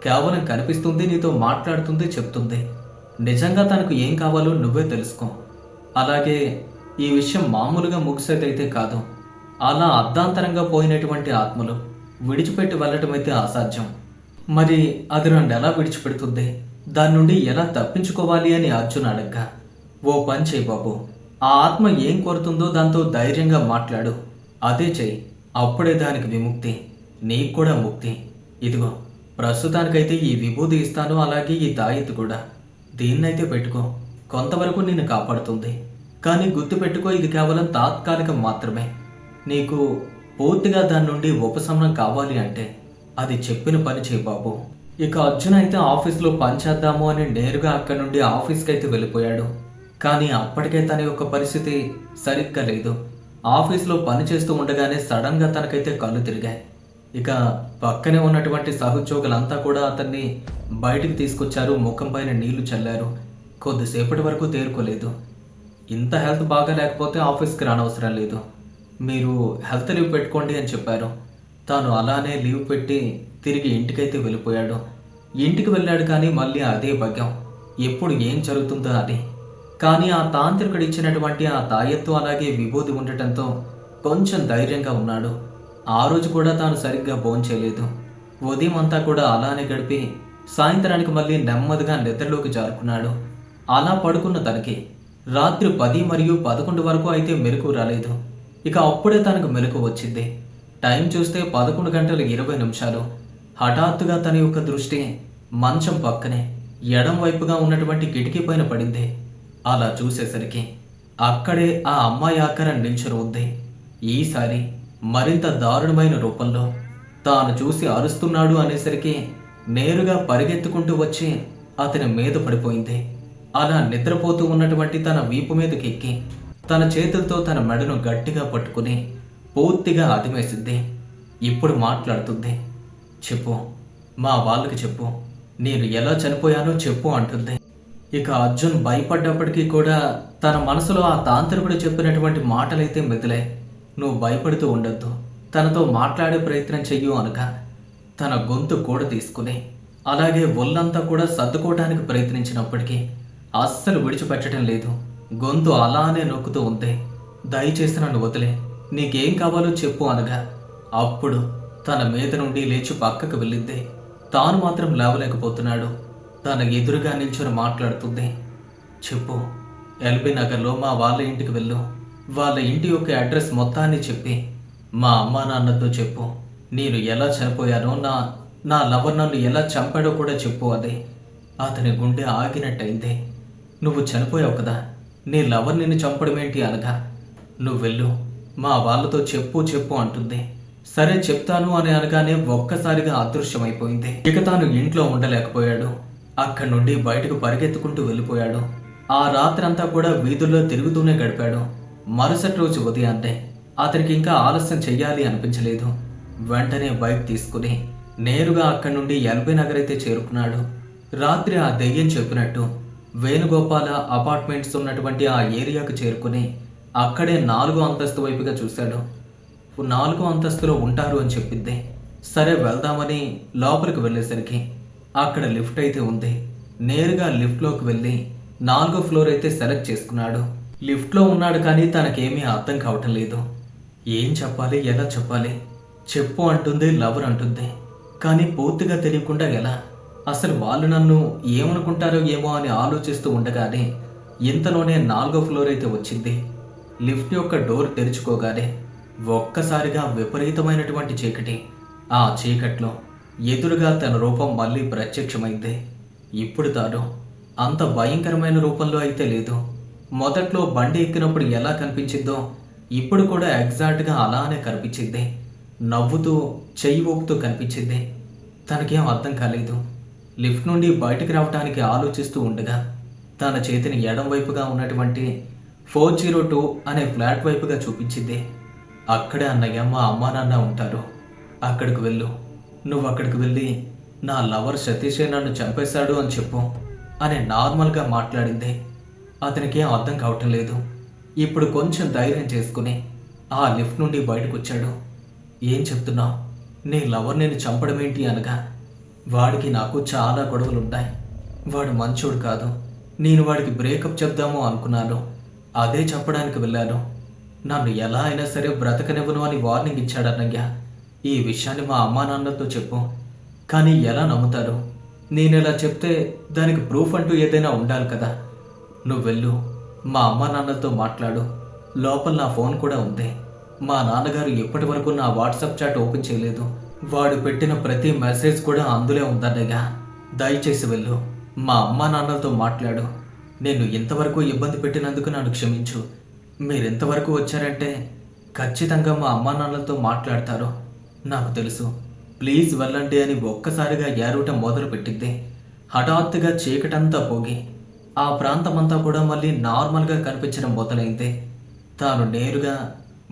[SPEAKER 1] కేవలం కనిపిస్తుంది, నీతో మాట్లాడుతుంది, చెప్తుంది. నిజంగా తనకు ఏం కావాలో నువ్వే తెలుసుకో. అలాగే ఈ విషయం మామూలుగా ముగిసేదైతే కాదు. అలా అర్ధాంతరంగా పోయినటువంటి ఆత్మలు విడిచిపెట్టి వెళ్ళటం అయితే అసాధ్యం. మరి అది నన్ను ఎలా విడిచిపెడుతుంది? దాని నుండి ఎలా తప్పించుకోవాలి అని అర్జున్ అడగ్గా, ఓ పని చేయి బాబు, ఆ ఆత్మ ఏం కోరుతుందో దాంతో ధైర్యంగా మాట్లాడు. అదే చెయ్యి, అప్పుడే దానికి విముక్తి, నీకు కూడా ముక్తి. ఇదిగో ప్రస్తుతానికైతే ఈ విభూతి ఇస్తాను, అలాగే ఈ తాయెత్తు కూడా. దీన్నైతే పెట్టుకో, కొంతవరకు నిన్ను కాపాడుతుంది. కానీ గుర్తుపెట్టుకో, ఇది కేవలం తాత్కాలికం మాత్రమే. నీకు పూర్తిగా దాని నుండి ఉపశమనం కావాలి అంటే అది చెప్పిన పని చేయి బాబు. ఇక అర్జున్ అయితే ఆఫీస్లో పని చేద్దాము అని నేరుగా అక్కడి నుండి ఆఫీస్కి అయితే వెళ్ళిపోయాడు. కానీ అప్పటికే తన యొక్క పరిస్థితి సరిగ్గా లేదు. ఆఫీస్లో పని చేస్తూ ఉండగానే సడన్గా తనకైతే కళ్ళు తిరిగాయి. ఇక పక్కనే ఉన్నటువంటి సహోద్యోగులంతా కూడా అతన్ని బయటికి తీసుకొచ్చారు. ముఖం పైన నీళ్లు చల్లారు. కొద్దిసేపటి వరకు తేరుకోలేదు. ఇంత హెల్త్ బాగా లేకపోతే ఆఫీస్కి రానవసరం లేదు, మీరు హెల్త్ లీవ్ పెట్టుకోండి అని చెప్పారు. తాను అలానే లీవ్ పెట్టి తిరిగి ఇంటికైతే వెళ్ళిపోయాడు. ఇంటికి వెళ్ళాడు, కానీ మళ్ళీ అదే భయం, ఎప్పుడు ఏం జరుగుతుందో అని. కానీ ఆ తాంత్రికుడు ఇచ్చినటువంటి ఆ తాయెత్తు అలాగే విభూతి ఉండటంతో కొంచెం ధైర్యంగా ఉన్నాడు. ఆ రోజు కూడా తాను సరిగ్గా భోంచేయలేదు. ఉదయం అంతా కూడా అలానే గడిపి సాయంత్రానికి మళ్ళీ నెమ్మదిగా నిద్రలోకి జారుకున్నాడు. అలా పడుకున్న తనకి రాత్రి 10 మరియు 11 వరకు అయితే మెలకు రాలేదు. ఇక అప్పుడే తనకు మెలకు వచ్చింది. టైం చూస్తే 11 గంటల 20 నిమిషాలు. హఠాత్తుగా తన యొక్క దృష్టి మంచం పక్కనే ఎడం వైపుగా ఉన్నటువంటి కిటికీ పైన పడింది. అలా చూసేసరికి అక్కడే ఆ అమ్మాయి ఆకారం నిల్చుని ఉంది. ఈసారి మరింత దారుణమైన రూపంలో. తాను చూసి అరుస్తున్నాడు అనేసరికి నేరుగా పరిగెత్తుకుంటూ వచ్చి అతని మీద పడిపోయింది. అలా నిద్రపోతూ ఉన్నటువంటి తన వీపు మీదకి ఎక్కి తన చేతులతో తన మెడను గట్టిగా పట్టుకుని పూర్తిగా అదిమేసింది. ఇప్పుడు మాట్లాడుతుంది. చెప్పు, మా వాళ్ళకి చెప్పు, నేను ఎలా చనిపోయానో చెప్పు అంటుంది. ఇక అర్జున్ భయపడ్డప్పటికీ కూడా తన మనసులో ఆ తాంత్రికుడు చెప్పినటువంటి మాటలైతే మెదిలే. నువ్వు భయపడుతూ ఉండొద్దు, తనతో మాట్లాడే ప్రయత్నం చెయ్యు అనగా తన గొంతు కూడా తీసుకుని అలాగే ఒళ్ళంతా కూడా సర్దుకోవడానికి ప్రయత్నించినప్పటికీ అస్సలు విడిచిపెట్టడం లేదు. గొంతు అలానే నొక్కుతూ ఉంది. దయచేసి నన్ను వదిలే, నీకేం కావాలో చెప్పు అనగా అప్పుడు తన మీద నుండి లేచి పక్కకు వెళ్ళింది. తాను మాత్రం లేవలేకపోతున్నాడు. తన ఎదురుగా నిల్చొని మాట్లాడుతుంది. చెప్పు, ఎల్బీ నగర్లో మా వాళ్ళ ఇంటికి వెళ్ళు. వాళ్ళ ఇంటి యొక్క అడ్రస్ మొత్తాన్ని చెప్పి మా అమ్మా నాన్నతో చెప్పు. నేను ఎలా చనిపోయానో, నా లవర్ నన్ను ఎలా చంపాడో కూడా చెప్పు. అదే అతని గుండె ఆగినట్టయింది. నువ్వు చనిపోయావు కదా, నీ లవర్ నిన్ను చంపడం ఏంటి అనగా, నువ్వు వెళ్ళు, మా వాళ్ళతో చెప్పు చెప్పు అంటుంది. సరే చెప్తాను అని అనగానే ఒక్కసారిగా అదృశ్యమైపోయింది. ఇక తాను ఇంట్లో ఉండలేకపోయాడు. అక్కడి నుండి బయటకు పరిగెత్తుకుంటూ వెళ్ళిపోయాడు. ఆ రాత్రంతా కూడా వీధుల్లో తిరుగుతూనే గడిపాడు. మరుసటి రోజు ఉదయాన్నే అతనికి ఇంకా ఆలస్యం చెయ్యాలి అనిపించలేదు. వెంటనే బైక్ తీసుకుని నేరుగా అక్కడి నుండి ఎల్బీ నగర్ అయితే చేరుకున్నాడు. రాత్రి ఆ దెయ్యం చెప్పినట్టు వేణుగోపాల అపార్ట్మెంట్స్ ఉన్నటువంటి ఆ ఏరియాకు చేరుకుని అక్కడే 4వ అంతస్తు వైపుగా చూశాడు. 4వ అంతస్తులో ఉంటారు అని చెప్పింది. సరే వెళ్దామని లోపలికి వెళ్ళేసరికి అక్కడ లిఫ్ట్ అయితే ఉంది. నేరుగా లిఫ్ట్లోకి వెళ్ళి 4వ ఫ్లోర్ అయితే సెలెక్ట్ చేసుకున్నాడు. లిఫ్ట్లో ఉన్నాడు కానీ తనకేమీ అర్థం కావటం లేదు. ఏం చెప్పాలి, ఎలా చెప్పాలి? చెప్పు అంటుంది, లవర్ అంటుంది. కానీ పూర్తిగా తెలియకుండా ఎలా? అసలు వాళ్ళు నన్ను ఏమనుకుంటారో ఏమో అని ఆలోచిస్తూ ఉండగానే ఇంతలోనే 4వ ఫ్లోర్ అయితే వచ్చింది. లిఫ్ట్ యొక్క డోర్ తెరుచుకోగానే ఒక్కసారిగా విపరీతమైనటువంటి చీకటి. ఆ చీకట్లో ఎదురుగా తన రూపం మళ్ళీ ప్రత్యక్షమైంది. ఇప్పుడు తాను అంత భయంకరమైన రూపంలో అయితే లేదు. మొదట్లో బండి ఎక్కినప్పుడు ఎలా కనిపించిందో ఇప్పుడు కూడా ఎగ్జాక్ట్గా అలానే కనిపించింది. నవ్వుతూ చెయ్యి ఊపుతూ కనిపించింది. తనకేం అర్థం కాలేదు. లిఫ్ట్ నుండి బయటకు రావడానికి ఆలోచిస్తూ ఉండగా తన చేతిని ఎడం వైపుగా ఉన్నటువంటి 402 అనే ఫ్లాట్ వైపుగా చూపించింది. అక్కడే అన్నయ్య, మా అమ్మా నాన్న ఉంటారు, అక్కడికి వెళ్ళు. నువ్వు అక్కడికి వెళ్ళి నా లవర్ సతీషే నన్ను చంపేశాడు అని చెప్పు అని నార్మల్గా మాట్లాడింది. అతనికి ఏం అర్థం కావటం లేదు. ఇప్పుడు కొంచెం ధైర్యం చేసుకుని ఆ లిఫ్ట్ నుండి బయటకు వచ్చాడు. ఏం చెప్తున్నావు? నీ లవర్ నేను చంపడం ఏంటి అనగా, వాడికి నాకు చాలా గొడవలుంటాయి, వాడు మంచోడు కాదు, నేను వాడికి బ్రేకప్ చెప్దాము అనుకున్నాను, అదే చెప్పడానికి వెళ్ళాను. నన్ను ఎలా అయినా సరే బ్రతకనివ్వను అని వార్నింగ్ ఇచ్చాడన్నయ్య. ఈ విషయాన్ని మా అమ్మా నాన్నలతో చెప్పు. కానీ ఎలా నమ్ముతారు? నేను ఇలా చెప్తే దానికి ప్రూఫ్ అంటూ ఏదైనా ఉండాలి కదా. నువ్వు వెళ్ళు, మా అమ్మా నాన్నలతో మాట్లాడు. లోపల నా ఫోన్ కూడా ఉంది. మా నాన్నగారు ఇప్పటి వరకు నా వాట్సాప్ చాట్ ఓపెన్ చేయలేదు. వాడు పెట్టిన ప్రతి మెసేజ్ కూడా అందులో ఉందన్నయ్య. దయచేసి వెళ్ళు, మా అమ్మా నాన్నలతో మాట్లాడు. నేను ఇంతవరకు ఇబ్బంది పెట్టినందుకు నన్ను క్షమించు. మీరెంతవరకు వచ్చారంటే ఖచ్చితంగా మా అమ్మా నాన్నలతో మాట్లాడతారు, నాకు తెలుసు. ప్లీజ్ వెళ్ళండి అని ఒక్కసారిగా ఏరవటం మొదలుపెట్టింది. హఠాత్తుగా చీకటంతా పోగి ఆ ప్రాంతమంతా కూడా మళ్ళీ నార్మల్గా కనిపించడం మొదలైంది. తాను నేరుగా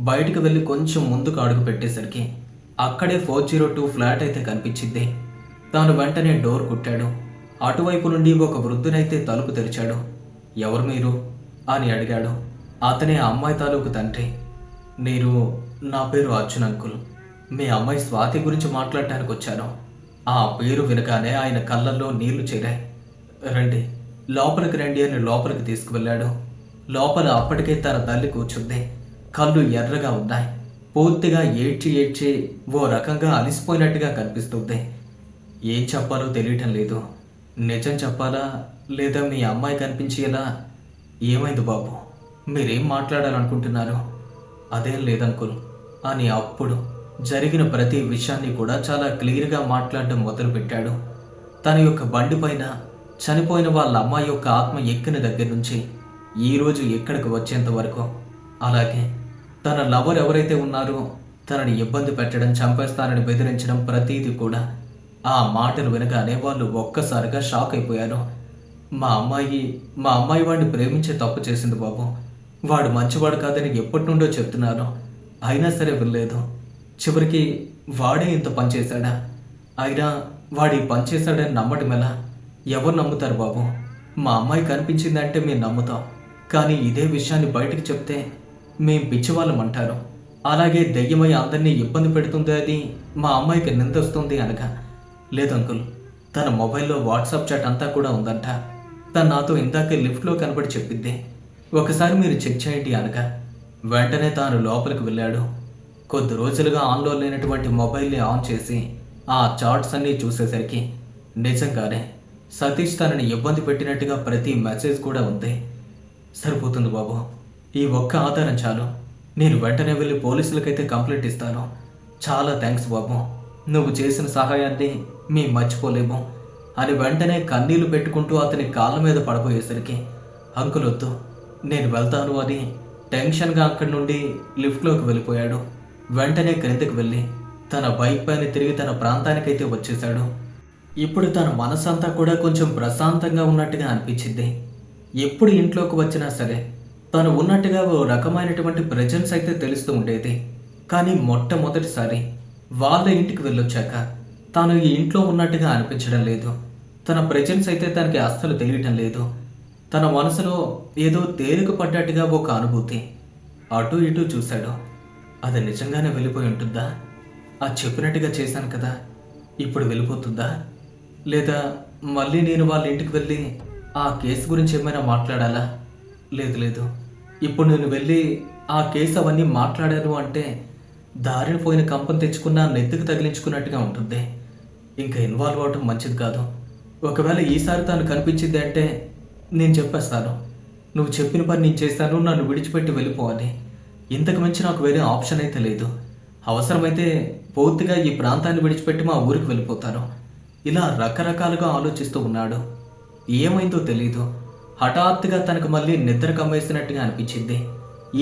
[SPEAKER 1] బయటకు వెళ్ళి కొంచెం ముందుకు అడుగు పెట్టేసరికి అక్కడే 402 ఫ్లాట్ అయితే కనిపించింది. తాను వెంటనే డోర్ కుట్టాడు. అటువైపు నుండి ఒక వృద్ధునైతే తలుపు తెరిచాడు. ఎవరు మీరు అని అడిగాడు. అతనే ఆ అమ్మాయి తాలూకు తండ్రి. నా పేరు అర్జున్ అంకుల్. మీ అమ్మాయి స్వాతి గురించి మాట్లాడటానికి వచ్చాను. ఆ పేరు వినగానే ఆయన కళ్ళల్లో నీళ్లు చేరాయి. రండి, లోపలికి రండి అని లోపలికి తీసుకువెళ్ళాడు. లోపల అప్పటికే తన తల్లి కూర్చుంది. కళ్ళు ఎర్రగా ఉన్నాయి. పూర్తిగా ఏడ్చి ఏడ్చి ఓ రకంగా అలిసిపోయినట్టుగా కనిపిస్తుంది. ఏం చెప్పాలో తెలియటం లేదు. నిజం చెప్పాలా లేదా మీ అమ్మాయి కనిపించేలా? ఏమైంది బాబు, మీరేం మాట్లాడాలనుకుంటున్నారు? అదేం లేదంకుల్ అని అప్పుడు జరిగిన ప్రతి విషయాన్ని కూడా చాలా క్లియర్గా మాట్లాడడం మొదలుపెట్టాడు. తన యొక్క బండి పైన చనిపోయిన వాళ్ళ అమ్మాయి యొక్క ఆత్మ ఎక్కిన దగ్గర నుంచి ఈరోజు ఎక్కడికి వచ్చేంత వరకు, అలాగే తన లవర్ ఎవరైతే ఉన్నారో తనని ఇబ్బంది పెట్టడం, చంపేస్తానని బెదిరించడం ప్రతీది కూడా. ఆ మాటలు వినగానే వాళ్ళు ఒక్కసారిగా షాక్ అయిపోయారు. మా అమ్మాయి వాడిని ప్రేమించే తప్పు చేసింది బాబు. వాడు మంచివాడు కాదని ఎప్పటి నుండో చెప్తున్నాను, అయినా సరే వినలేదు. చివరికి వాడే ఇంత పనిచేశాడా? అయినా వాడి పనిచేశాడని నమ్మటం ఎలా? ఎవరు నమ్ముతారు బాబు? మా అమ్మాయి కనిపించిందంటే మేము నమ్ముతాం, కానీ ఇదే విషయాన్ని బయటికి చెప్తే మేం పిచ్చివాళ్ళం అంటారు. అలాగే దెయ్యమై అందరినీ ఇబ్బంది పెడుతుంది అని మా అమ్మాయికి నిందొస్తుంది అనగా, లేదంకుల్, తన మొబైల్లో వాట్సాప్ చాట్ అంతా కూడా ఉందంట. తను నాతో ఇందాకే లిఫ్ట్లో కనబడి చెప్పింది. ఒకసారి మీరు చెక్ చేయండి అనగా వెంటనే తాను లోపలికి వెళ్ళాడు. కొద్ది రోజులుగా ఆన్లో లేనటువంటి మొబైల్ని ఆన్ చేసి ఆ చాట్స్ అన్నీ చూసేసరికి నిజంగానే సతీష్ తనని ఇబ్బంది పెట్టినట్టుగా ప్రతి మెసేజ్ కూడా ఉంది. సరిపోతుంది బాబు, ఈ ఒక్క ఆధారం చాలు. నేను వెంటనే వెళ్ళి పోలీసులకైతే కంప్లైంట్ ఇస్తాను. చాలా థ్యాంక్స్ బాబు, నువ్వు చేసిన సహాయాన్ని మేము మర్చిపోలేము అని వెంటనే కన్నీళ్లు పెట్టుకుంటూ అతని కాళ్ళ మీద పడబోయేసరికి అంకుల్ వద్దు, నేను వెళ్తాను అని టెన్షన్గా అక్కడి నుండి లిఫ్ట్లోకి వెళ్ళిపోయాడు. వెంటనే క్రిందకి వెళ్ళి తన బైక్ పైన తిరిగి తన ప్రాంతానికైతే వచ్చేశాడు. ఇప్పుడు తన మనసంతా కూడా కొంచెం ప్రశాంతంగా ఉన్నట్టుగా అనిపించింది. ఎప్పుడు ఇంట్లోకి వచ్చినా సరే తను ఉన్నట్టుగా ఓ రకమైనటువంటి ప్రెజెన్స్ అయితే తెలుస్తూ ఉండేది. కానీ మొట్టమొదటిసారి వాళ్ళ ఇంటికి వెళ్ళొచ్చాక తాను ఈ ఇంట్లో ఉన్నట్టుగా అనిపించడం లేదు. తన ప్రెజెన్స్ అయితే తనకి అస్సలు తెలియటం లేదు. తన మనసులో ఏదో తేలిక పడ్డట్టుగా ఒక అనుభూతి. అటు ఇటు చూశాడు. అది నిజంగానే వెళ్ళిపోయి ఉంటుందా? అది చెప్పినట్టుగా చేశాను కదా, ఇప్పుడు వెళ్ళిపోతుందా? లేదా మళ్ళీ నేను వాళ్ళ ఇంటికి వెళ్ళి ఆ కేసు గురించి ఏమైనా మాట్లాడాలా? లేదు లేదు, ఇప్పుడు నేను వెళ్ళి ఆ కేసు అవన్నీ మాట్లాడాను అంటే దారిని పోయిన కంపం తెచ్చుకున్న నెత్తికి తగిలించుకున్నట్టుగా ఉంటుంది. ఇంకా ఇన్వాల్వ్ అవటం మంచిది కాదు. ఒకవేళ ఈసారి తాను కనిపించింది అంటే నేను చెప్పేస్తాను, నువ్వు చెప్పిన పని నేను చేస్తాను, నన్ను విడిచిపెట్టి వెళ్ళిపోవాలి. ఇంతకు మించి నాకు వేరే ఆప్షన్ అయితే లేదు. అవసరమైతే పూర్తిగా ఈ ప్రాంతాన్ని విడిచిపెట్టి మా ఊరికి వెళ్ళిపోతాను. ఇలా రకరకాలుగా ఆలోచిస్తూ ఉన్నాడు. ఏమైందో తెలీదు, హఠాత్తుగా తనకు మళ్ళీ నిద్ర కమ్మేసినట్టుగా అనిపించింది.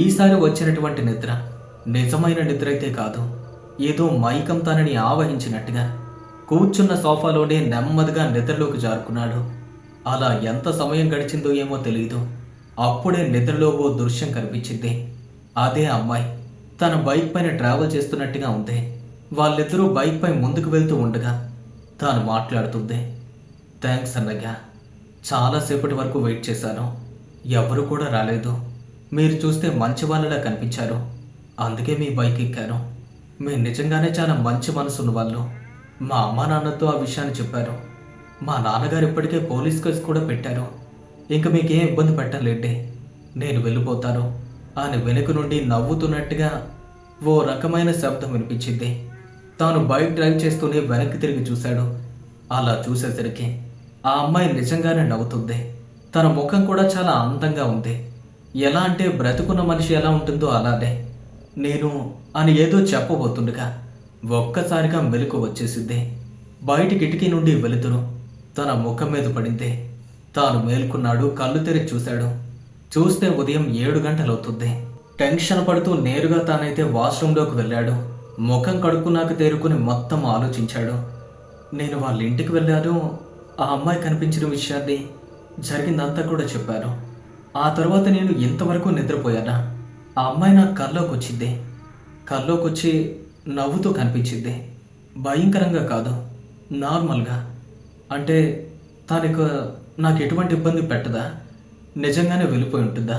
[SPEAKER 1] ఈసారి వచ్చినటువంటి నిద్ర నిజమైన నిద్ర అయితే కాదు, ఏదో మైకం తనని ఆవహించినట్టుగా కూర్చున్న సోఫాలోనే నెమ్మదిగా నిద్రలోకి జారుకున్నాడు. అలా ఎంత సమయం గడిచిందో ఏమో తెలియదు. అప్పుడే నిద్రలో ఓ దృశ్యం కనిపించింది. అదే అమ్మాయి తన బైక్ పైన ట్రావెల్ చేస్తున్నట్టుగా ఉంది. వాళ్ళిద్దరూ బైక్ పై ముందుకు వెళ్తూ ఉండగా తాను మాట్లాడుతుంది. థ్యాంక్స్ అన్నయ్య, చాలాసేపటి వరకు వెయిట్ చేశాను, ఎవరు కూడా రాలేదు. మీరు చూస్తే మంచి వాళ్ళలా కనిపించారు, అందుకే మీ బైక్ ఎక్కాను. మీరు నిజంగానే చాలా మంచి మనసున్న వాళ్ళు. మా అమ్మా నాన్నతో ఆ విషయాన్ని చెప్పారు. మా నాన్నగారు ఇప్పటికే పోలీస్ కేసు కూడా పెట్టారు. ఇంక మీకేం ఇబ్బంది పెట్టలేండి, నేను వెళ్ళిపోతాను అని వెనుక నుండి నవ్వుతున్నట్టుగా ఓ రకమైన శబ్దం వినిపించింది. తాను బైక్ డ్రైవ్ చేస్తూనే వెనక్కి తిరిగి చూశాడు. అలా చూసేసరికి ఆ అమ్మాయి నిజంగానే నవ్వుతుంది. తన ముఖం కూడా చాలా అందంగా ఉంది. ఎలా అంటే బ్రతుకున్న మనిషి ఎలా ఉంటుందో అలానే. నేను అని ఏదో చెప్పబోతుండగా ఒక్కసారిగా మెలకు వచ్చేసింది. బయటి కిటికీ నుండి వెలుతురు తన ముఖం మీద పడింది. తాను మేల్కొన్నాడు. కళ్ళు తెరిచి చూశాడు. చూస్తే ఉదయం 7 గంటలవుతుంది. టెన్షన్ పడుతూ నేరుగా తానైతే వాష్రూంలోకి వెళ్ళాడు. ముఖం కడుక్కున్నాక తేరుకుని మొత్తం ఆలోచించాడు. నేను వాళ్ళ ఇంటికి వెళ్ళాను, ఆ అమ్మాయి కనిపించిన విషయాన్ని జరిగిందంతా కూడా చెప్పాను. ఆ తర్వాత నేను ఇంతవరకు నిద్రపోయానా? ఆ అమ్మాయి నాకు కల్లోకి వచ్చింది. కల్లోకి వచ్చి నవ్వుతూ కనిపించింది. భయంకరంగా కాదు, నార్మల్గా. అంటే తనకు నాకు ఎటువంటి ఇబ్బంది పెట్టదా? నిజంగానే వెళ్ళిపోయి ఉంటుందా?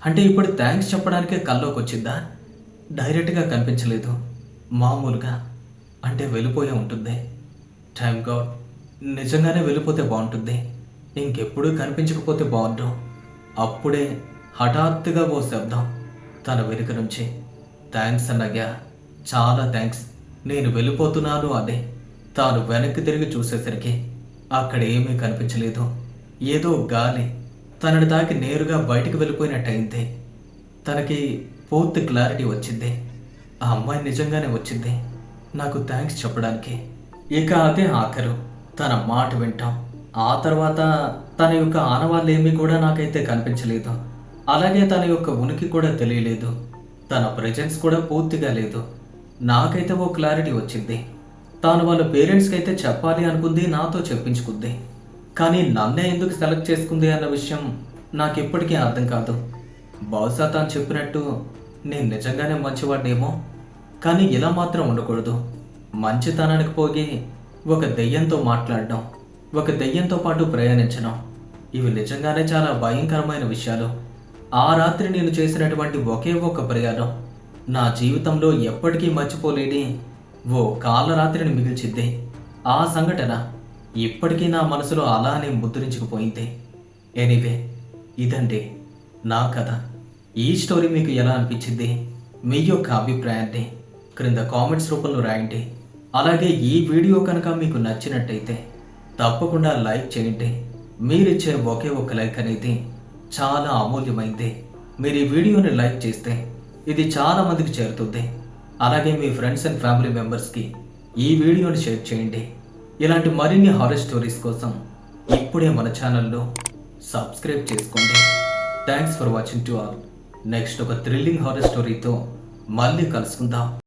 [SPEAKER 1] అంటే ఇప్పుడు థ్యాంక్స్ చెప్పడానికే కల్లోకి వచ్చిందా? డైరెక్ట్గా కనిపించలేదు, మామూలుగా. అంటే వెళ్ళిపోయే ఉంటుంది. థ్యాంక్ గాడ్, నిజంగానే వెళ్ళిపోతే బాగుంటుంది, ఇంకెప్పుడూ కనిపించకపోతే బాగుండు. అప్పుడే హఠాత్తుగా ఓ శబ్దం తన వెనుక నుంచి. థ్యాంక్స్ అన్నయ్య, చాలా థ్యాంక్స్, నేను వెళ్ళిపోతున్నాను అదే. తాను వెనక్కి తిరిగి చూసేసరికి అక్కడ ఏమీ కనిపించలేదు. ఏదో గాలి తనని తాకి నేరుగా బయటికి వెళ్ళిపోయినట్టయింది. తనకి పూర్తి క్లారిటీ వచ్చింది. ఆ అమ్మాయి నిజంగానే వచ్చింది నాకు థ్యాంక్స్ చెప్పడానికి. ఇక అదే ఆఖరు తన మాట వింటాం. ఆ తర్వాత తన యొక్క ఆనవాళ్ళేమీ కూడా నాకైతే కనిపించలేదు. అలాగే తన యొక్క ఉనికి కూడా తెలియలేదు. తన ప్రెజెన్స్ కూడా పూర్తిగా లేదు. నాకైతే ఓ క్లారిటీ వచ్చింది. తాను వాళ్ళ పేరెంట్స్కి అయితే చెప్పాలి అనుకుంది, నాతో చెప్పించుకుంది. కానీ నన్నే ఎందుకు సెలెక్ట్ చేసుకుంది అన్న విషయం నాకు ఇప్పటికీ అర్థం కాదు. బహుశా తాను చెప్పినట్టు నేను నిజంగానే మంచివాడినేమో. కానీ ఇలా మాత్రం ఉండకూడదు. మంచితనానికి పోగి ఒక దెయ్యంతో మాట్లాడడం, ఒక దెయ్యంతో పాటు ప్రయాణించడం, ఇవి నిజంగానే చాలా భయంకరమైన విషయాలు. ఆ రాత్రి నేను చేసినటువంటి ఒకే ఒక ప్రయాణం నా జీవితంలో ఎప్పటికీ మర్చిపోలేని ఓ కాలరాత్రిని మిగిల్చింది. ఆ సంఘటన ఇప్పటికీ నా మనసులో అలానే ముద్రించుకుపోయింది. ఎనీవే, ఇదండి నా కథ. ఈ స్టోరీ మీకు ఎలా అనిపించింది? మీ యొక్క అభిప్రాయాన్ని క్రింద కామెంట్స్ రూపంలో రాయండి. అలాగే ఈ వీడియో కనుక మీకు నచ్చినట్టయితే తప్పకుండా లైక్ చేయండి. మీరిచ్చే ఒకే ఒక లైక్ అనేది చాలా అమూల్యమైంది. మీరు ఈ వీడియోని లైక్ చేస్తే ఇది చాలా మందికి చేరుతుంది. అలాగే మీ ఫ్రెండ్స్ అండ్ ఫ్యామిలీ మెంబర్స్కి ఈ వీడియోని షేర్ చేయండి. ఇలాంటి మరిన్ని హారర్ స్టోరీస్ కోసం ఇప్పుడే మన ఛానల్లో సబ్స్క్రైబ్ చేసుకోండి. Thanks for watching to all. Next ఒక థ్రిల్లింగ్ హారర్ స్టోరీతో మళ్ళీ కలుసుకుందాం.